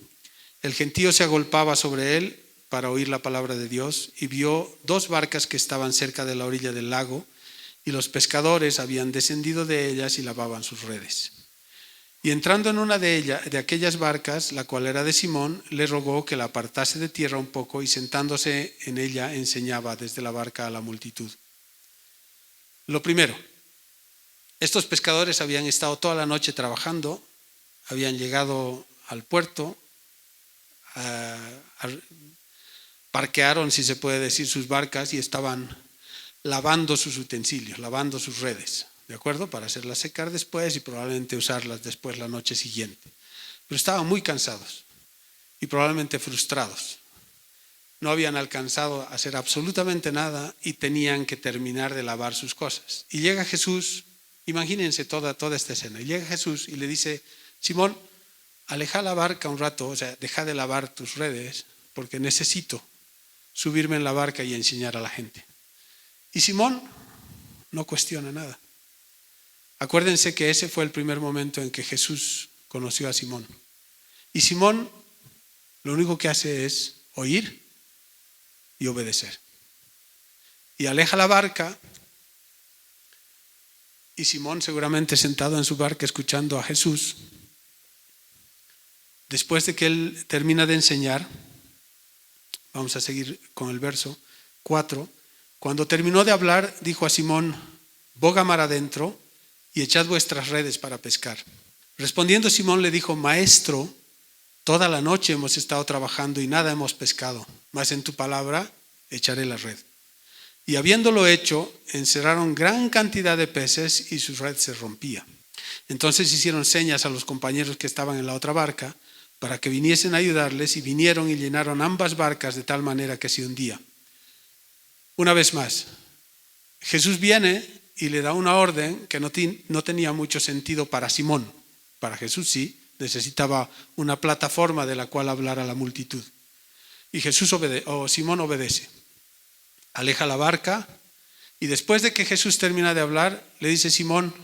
el gentío se agolpaba sobre él para oír la palabra de Dios y vio 2 barcas que estaban cerca de la orilla del lago, y los pescadores habían descendido de ellas y lavaban sus redes. Y entrando en una de aquellas barcas, la cual era de Simón, le rogó que la apartase de tierra un poco y sentándose en ella enseñaba desde la barca a la multitud. Lo primero, estos pescadores habían estado toda la noche trabajando, habían llegado al puerto, parquearon, si se puede decir, sus barcas y estaban lavando sus utensilios, lavando sus redes, ¿de acuerdo? Para hacerlas secar después y probablemente usarlas después la noche siguiente. Pero estaban muy cansados y probablemente frustrados. no habían alcanzado a hacer absolutamente nada y tenían que terminar de lavar sus cosas. Y llega Jesús, imagínense toda esta escena, y llega Jesús y le dice: Simón, aleja la barca un rato, o sea, deja de lavar tus redes, porque necesito subirme en la barca y enseñar a la gente. Y Simón no cuestiona nada. Acuérdense que ese fue el primer momento en que Jesús conoció a Simón. Y Simón lo único que hace es oír y obedecer. Y aleja la barca, y Simón, seguramente sentado en su barca escuchando a Jesús, después de que él termina de enseñar, vamos a seguir con el verso 4, cuando terminó de hablar, dijo a Simón: boga mar adentro y echad vuestras redes para pescar. Respondiendo Simón le dijo: Maestro, toda la noche hemos estado trabajando y nada hemos pescado, mas en tu palabra echaré la red. Y habiéndolo hecho, encerraron gran cantidad de peces y su red se rompía. Entonces hicieron señas a los compañeros que estaban en la otra barca para que viniesen a ayudarles, y vinieron y llenaron ambas barcas de tal manera que se hundía. Una vez más, Jesús viene y le da una orden que no tenía mucho sentido para Simón. Para Jesús sí, necesitaba una plataforma de la cual hablar a la multitud. Y Simón obedece. Aleja la barca, y después de que Jesús termina de hablar, le dice: Simón,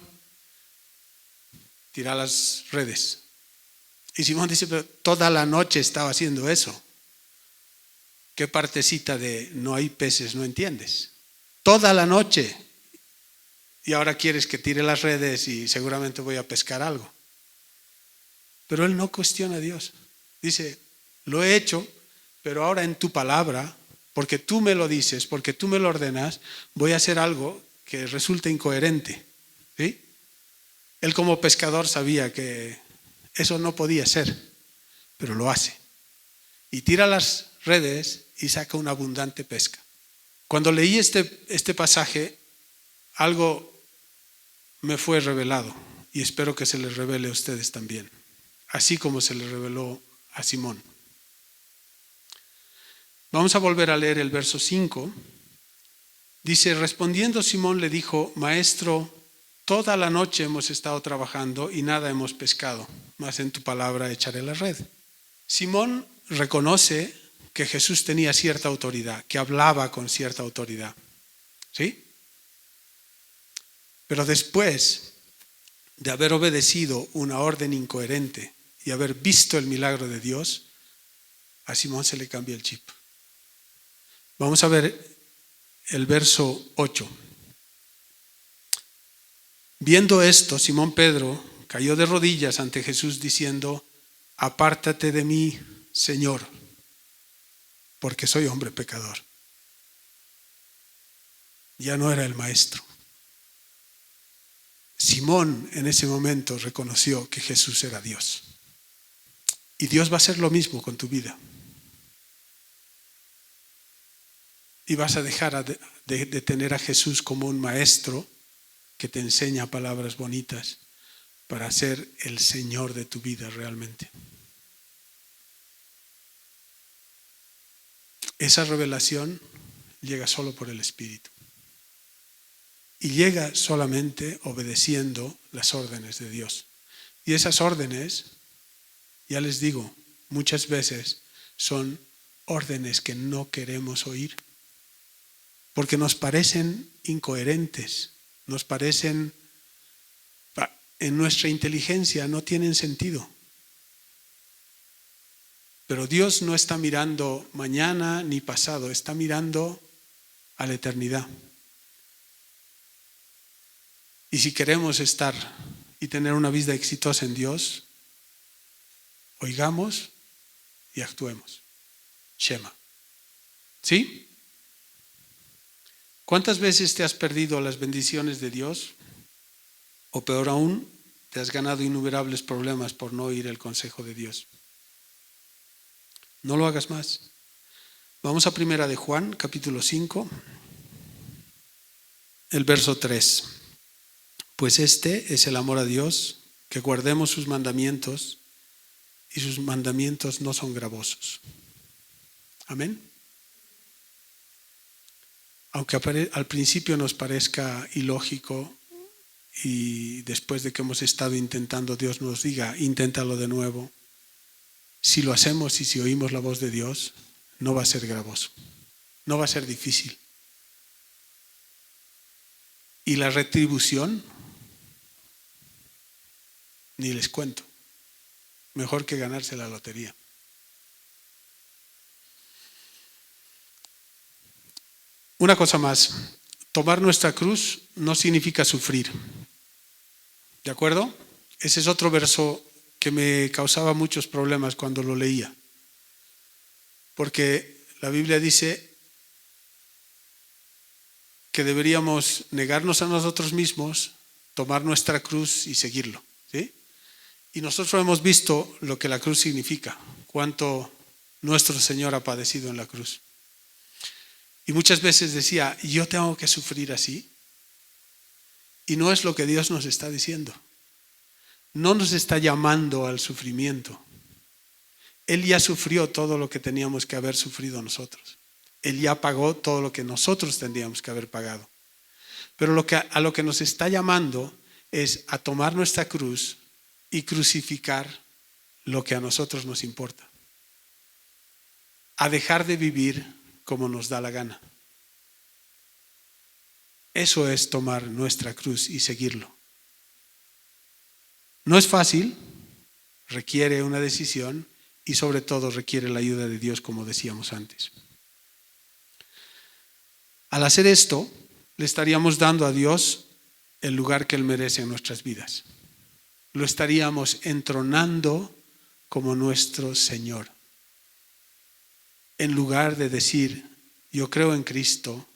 tira las redes. Y Simón dice: pero toda la noche estaba haciendo eso. ¿Qué partecita de no hay peces no entiendes? Toda la noche. Y ahora quieres que tire las redes y seguramente voy a pescar algo. Pero él no cuestiona a Dios. Dice: lo he hecho, pero ahora en tu palabra, porque tú me lo dices, porque tú me lo ordenas, voy a hacer algo que resulte incoherente. ¿Sí? Él como pescador sabía que eso no podía ser, pero lo hace. Y tira las redes y saca una abundante pesca. Cuando leí este pasaje, algo me fue revelado, y espero que se les revele a ustedes también, así como se les reveló a Simón. Vamos a volver a leer el verso 5. Dice: respondiendo Simón le dijo: Maestro, toda la noche hemos estado trabajando y nada hemos pescado, mas en tu palabra echaré la red. Simón reconoce que Jesús tenía cierta autoridad, que hablaba con cierta autoridad. ¿Sí? Pero después de haber obedecido una orden incoherente y haber visto el milagro de Dios, a Simón se le cambia el chip. Vamos a ver el verso 8. Viendo esto, Simón Pedro cayó de rodillas ante Jesús diciendo: apártate de mí, Señor, porque soy hombre pecador. Ya no era el maestro. Simón en ese momento reconoció que Jesús era Dios. Y Dios va a hacer lo mismo con tu vida. Y vas a dejar de tener a Jesús como un maestro que te enseña palabras bonitas para ser el Señor de tu vida realmente. Esa revelación llega solo por el Espíritu. Y llega solamente obedeciendo las órdenes de Dios. Y esas órdenes, ya les digo, muchas veces son órdenes que no queremos oír. Porque nos parecen incoherentes, nos parecen, en nuestra inteligencia no tienen sentido. Pero Dios no está mirando mañana ni pasado, está mirando a la eternidad. Y si queremos estar y tener una vida exitosa en Dios, oigamos y actuemos. Shema. ¿Sí? ¿Cuántas veces te has perdido las bendiciones de Dios? O peor aún, te has ganado innumerables problemas por no oír el consejo de Dios. No lo hagas más. Vamos a 1 de Juan, capítulo 5, el verso 3. Pues este es el amor a Dios, que guardemos sus mandamientos, y sus mandamientos no son gravosos. Amén. aunque al principio nos parezca ilógico y después de que hemos estado intentando, Dios nos diga, inténtalo de nuevo. Si lo hacemos y si oímos la voz de Dios, no va a ser gravoso, no va a ser difícil. Y la retribución, ni les cuento, mejor que ganarse la lotería. Una cosa más, tomar nuestra cruz no significa sufrir. ¿De acuerdo? Ese es otro verso que me causaba muchos problemas cuando lo leía. Porque la Biblia dice que deberíamos negarnos a nosotros mismos, tomar nuestra cruz y seguirlo. ¿Sí? Y nosotros hemos visto lo que la cruz significa, cuánto nuestro Señor ha padecido en la cruz. Y muchas veces decía, yo tengo que sufrir así. Y no es lo que Dios nos está diciendo. No nos está llamando al sufrimiento. Él ya sufrió todo lo que teníamos que haber sufrido nosotros. Él ya pagó todo lo que nosotros tendríamos que haber pagado. Pero a lo que nos está llamando es a tomar nuestra cruz y crucificar lo que a nosotros nos importa. A dejar de vivir como nos da la gana. Eso es tomar nuestra cruz y seguirlo. No es fácil, requiere una decisión y sobre todo requiere la ayuda de Dios, como decíamos antes. Al hacer esto, le estaríamos dando a Dios el lugar que Él merece en nuestras vidas. Lo estaríamos entronando como nuestro Señor. En lugar de decir, yo creo en Cristo,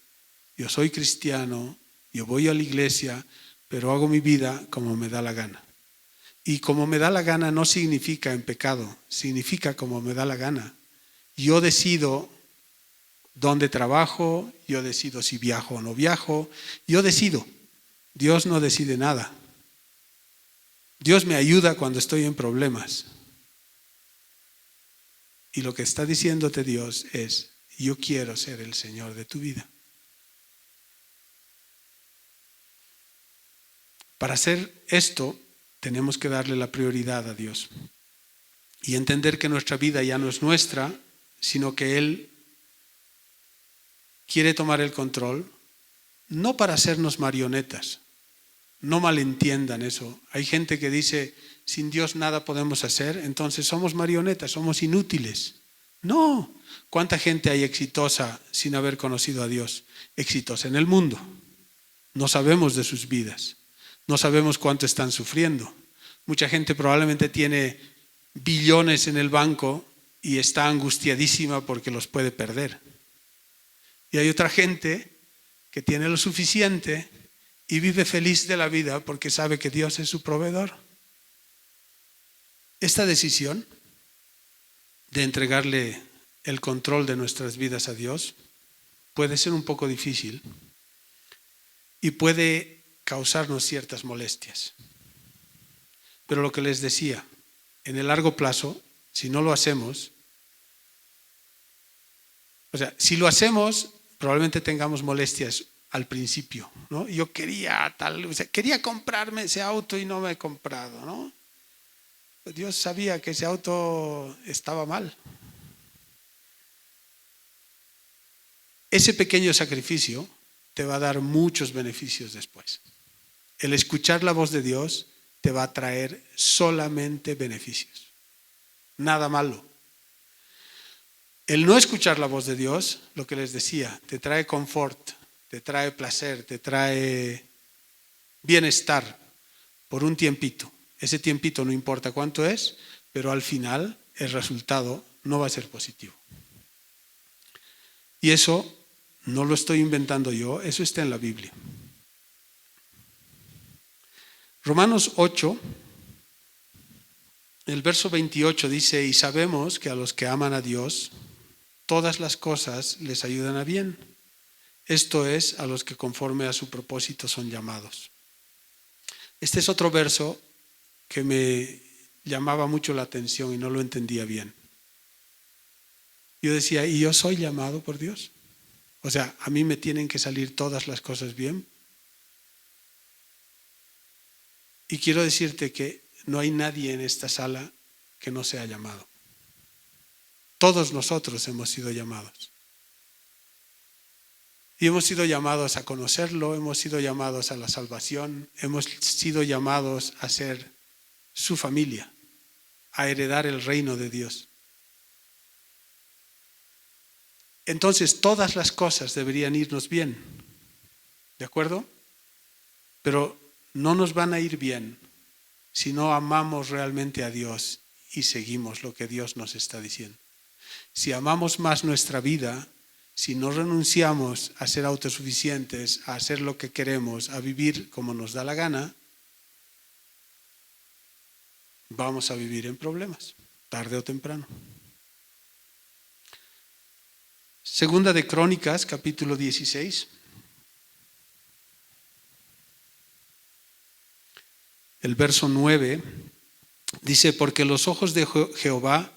yo soy cristiano, yo voy a la iglesia, pero hago mi vida como me da la gana. Y como me da la gana no significa en pecado, significa como me da la gana. Yo decido dónde trabajo, yo decido si viajo o no viajo, yo decido. Dios no decide nada. Dios me ayuda cuando estoy en problemas. Y lo que está diciéndote Dios es, yo quiero ser el Señor de tu vida. Para hacer esto, tenemos que darle la prioridad a Dios y entender que nuestra vida ya no es nuestra, sino que Él quiere tomar el control, no para hacernos marionetas. No malentiendan eso. Hay gente que dice, sin Dios nada podemos hacer, entonces somos marionetas, somos inútiles. No. ¿Cuánta gente hay exitosa sin haber conocido a Dios? Exitosa en el mundo. No sabemos de sus vidas. No sabemos cuánto están sufriendo. Mucha gente probablemente tiene billones en el banco y está angustiadísima porque los puede perder. Y hay otra gente que tiene lo suficiente y vive feliz de la vida porque sabe que Dios es su proveedor. Esta decisión de entregarle el control de nuestras vidas a Dios puede ser un poco difícil y puede causarnos ciertas molestias. Pero lo que les decía, en el largo plazo, si no lo hacemos, si lo hacemos, probablemente tengamos molestias al principio, ¿no? Yo quería comprarme ese auto y no me he comprado, ¿no? Dios sabía que ese auto estaba mal. Ese pequeño sacrificio te va a dar muchos beneficios después. El escuchar la voz de Dios te va a traer solamente beneficios. Nada malo. El no escuchar la voz de Dios, lo que les decía, te trae confort, te trae placer, te trae bienestar por un tiempito. Ese tiempito no importa cuánto es, pero al final el resultado no va a ser positivo. Y eso no lo estoy inventando yo, eso está en la Biblia. Romanos 8, el verso 28 dice, y sabemos que a los que aman a Dios, todas las cosas les ayudan a bien. Esto es, a los que conforme a su propósito son llamados. Este es otro verso que me llamaba mucho la atención y no lo entendía bien. Yo decía, ¿y yo soy llamado por Dios? O sea, a mí me tienen que salir todas las cosas bien. Y quiero decirte que no hay nadie en esta sala que no sea llamado. Todos nosotros hemos sido llamados. Y hemos sido llamados a conocerlo, hemos sido llamados a la salvación, hemos sido llamados a ser su familia, a heredar el reino de Dios. Entonces todas las cosas deberían irnos bien, ¿de acuerdo? Pero no nos van a ir bien si no amamos realmente a Dios y seguimos lo que Dios nos está diciendo. Si amamos más nuestra vida, si no renunciamos a ser autosuficientes, a hacer lo que queremos, a vivir como nos da la gana, vamos a vivir en problemas, tarde o temprano. Segunda de Crónicas, capítulo 16. El verso 9 dice, porque los ojos de Jehová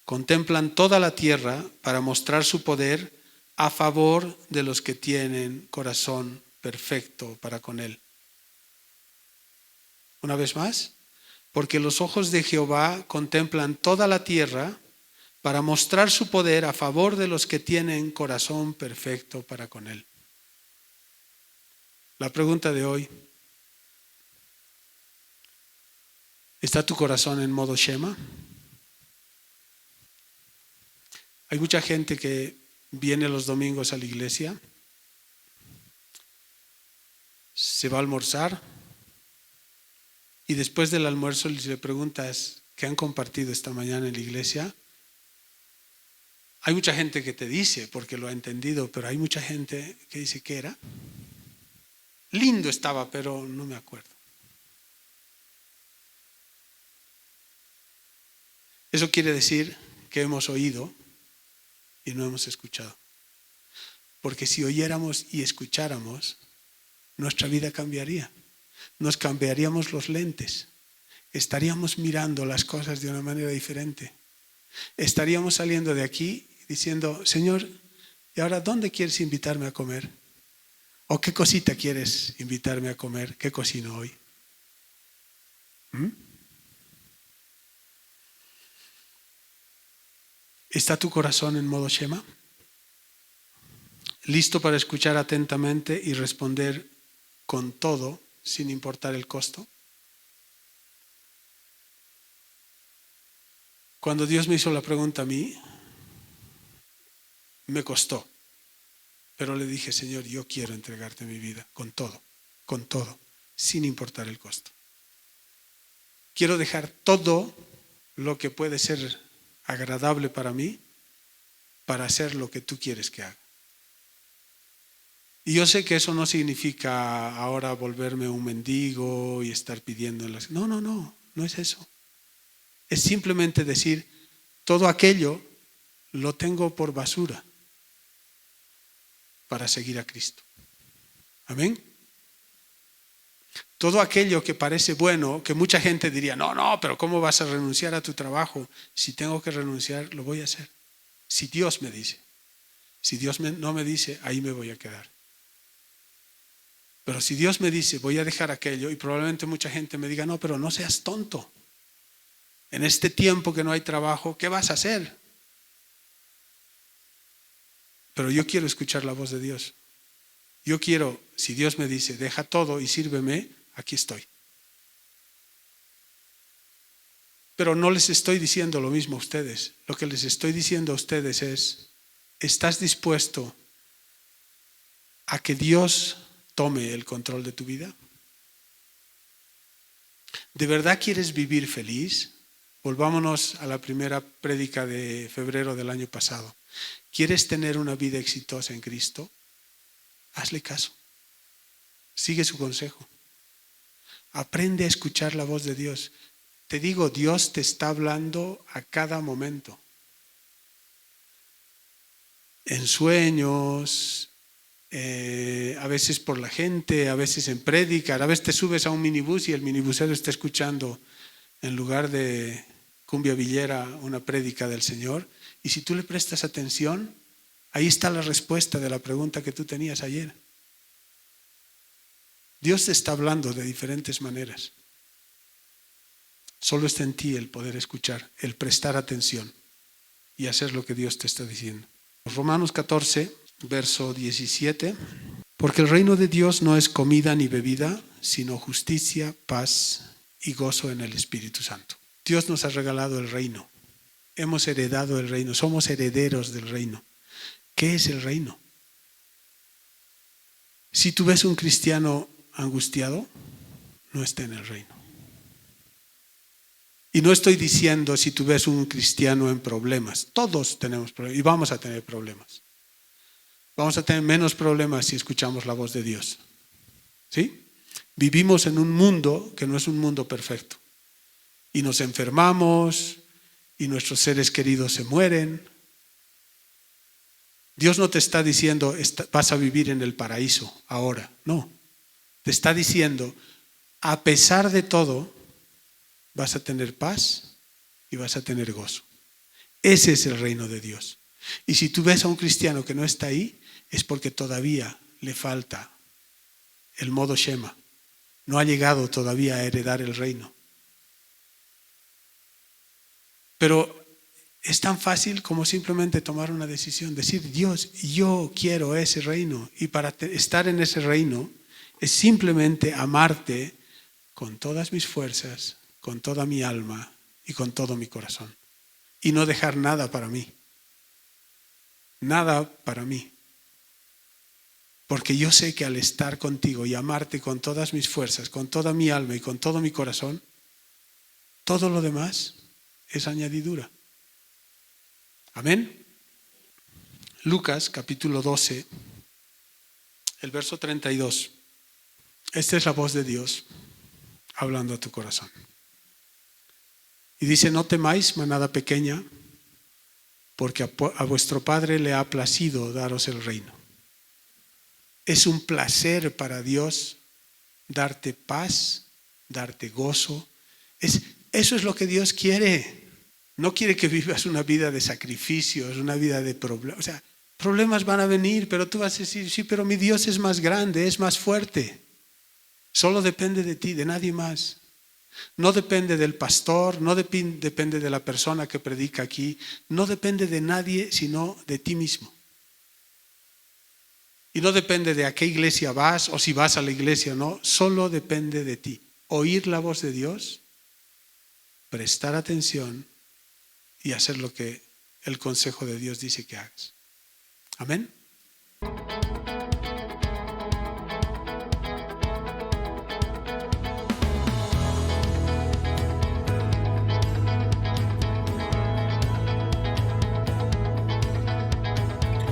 contemplan toda la tierra para mostrar su poder a favor de los que tienen corazón perfecto para con él. Una vez más, porque los ojos de Jehová contemplan toda la tierra para mostrar su poder a favor de los que tienen corazón perfecto para con él. La pregunta de hoy, ¿está tu corazón en modo Shema? Hay mucha gente que viene los domingos a la iglesia, se va a almorzar y después del almuerzo le preguntas ¿qué han compartido esta mañana en la iglesia? Hay mucha gente que te dice porque lo ha entendido, pero hay mucha gente que dice ¿qué era? Lindo estaba, pero no me acuerdo. Eso quiere decir que hemos oído y no hemos escuchado. Porque si oyéramos y escucháramos, nuestra vida cambiaría. Nos cambiaríamos los lentes. Estaríamos mirando las cosas de una manera diferente. Estaríamos saliendo de aquí diciendo, Señor, ¿y ahora dónde quieres invitarme a comer? ¿O qué cosita quieres invitarme a comer? ¿Qué cocino hoy? ¿Está tu corazón en modo Shema? ¿Listo para escuchar atentamente y responder con todo, sin importar el costo? Cuando Dios me hizo la pregunta a mí, me costó. Pero le dije, Señor, yo quiero entregarte mi vida con todo, sin importar el costo. Quiero dejar todo lo que puede ser agradable para mí para hacer lo que tú quieres que haga. Y yo sé que eso no significa ahora volverme un mendigo y estar pidiendo en las... No es eso. Es simplemente decir, todo aquello lo tengo por basura para seguir a Cristo. Amén. Todo aquello que parece bueno, que mucha gente diría, no, pero ¿cómo vas a renunciar a tu trabajo? Si tengo que renunciar, lo voy a hacer. Si Dios me dice. Si Dios no me dice, ahí me voy a quedar. Pero si Dios me dice, voy a dejar aquello, y probablemente mucha gente me diga, no, pero no seas tonto. En este tiempo que no hay trabajo, ¿qué vas a hacer? Pero yo quiero escuchar la voz de Dios. Yo quiero, si Dios me dice, deja todo y sírveme, aquí estoy. Pero no les estoy diciendo lo mismo a ustedes. Lo que les estoy diciendo a ustedes es, ¿estás dispuesto a que Dios tome el control de tu vida? ¿De verdad quieres vivir feliz? Volvámonos a la primera prédica de febrero del año pasado. ¿Quieres tener una vida exitosa en Cristo? Hazle caso. Sigue su consejo. Aprende a escuchar la voz de Dios. Te digo, Dios te está hablando a cada momento. En sueños, a veces por la gente, a veces en prédicas, a veces te subes a un minibús y el minibusero está escuchando en lugar de cumbia villera una prédica del Señor. Y si tú le prestas atención, Ahí está la respuesta de la pregunta que tú tenías ayer. Dios te está hablando de diferentes maneras. Solo está en ti el poder escuchar, el prestar atención y hacer lo que Dios te está diciendo. Romanos 14, verso 17. Porque el reino de Dios no es comida ni bebida, sino justicia, paz y gozo en el Espíritu Santo. Dios nos ha regalado el reino. Hemos heredado el reino. Somos herederos del reino. ¿Qué es el reino? Si tú ves un cristiano angustiado, no está en el reino. Y no estoy diciendo si tú ves un cristiano en problemas. Todos tenemos problemas y vamos a tener problemas. Vamos a tener menos problemas si escuchamos la voz de Dios. ¿Sí? Vivimos en un mundo que no es un mundo perfecto. Y nos enfermamos y nuestros seres queridos se mueren. Dios no te está diciendo vas a vivir en el paraíso ahora. No. Te está diciendo, a pesar de todo, vas a tener paz y vas a tener gozo. Ese es el reino de Dios. Y si tú ves a un cristiano que no está ahí, es porque todavía le falta el modo Shema. No ha llegado todavía a heredar el reino. Pero es tan fácil como simplemente tomar una decisión, decir, Dios, yo quiero ese reino. Y para estar en ese reino es simplemente amarte con todas mis fuerzas, con toda mi alma y con todo mi corazón. Y no dejar nada para mí. Nada para mí. Porque yo sé que al estar contigo y amarte con todas mis fuerzas, con toda mi alma y con todo mi corazón, todo lo demás es añadidura. Amén. Lucas capítulo 12, el verso 32. Esta es la voz de Dios hablando a tu corazón. Y dice, no temáis, manada pequeña, porque a vuestro Padre le ha placido daros el reino. Es un placer para Dios darte paz, darte gozo. Eso es lo que Dios quiere. No quiere que vivas una vida de sacrificios, una vida de problemas. O sea, problemas van a venir, pero tú vas a decir, sí, pero mi Dios es más grande, es más fuerte. Solo depende de ti, de nadie más. No depende del pastor, no depende de la persona que predica aquí, no depende de nadie sino de ti mismo. Y no depende de a qué iglesia vas o si vas a la iglesia o no, solo depende de ti. Oír la voz de Dios, prestar atención y hacer lo que el consejo de Dios dice que hagas. Amén.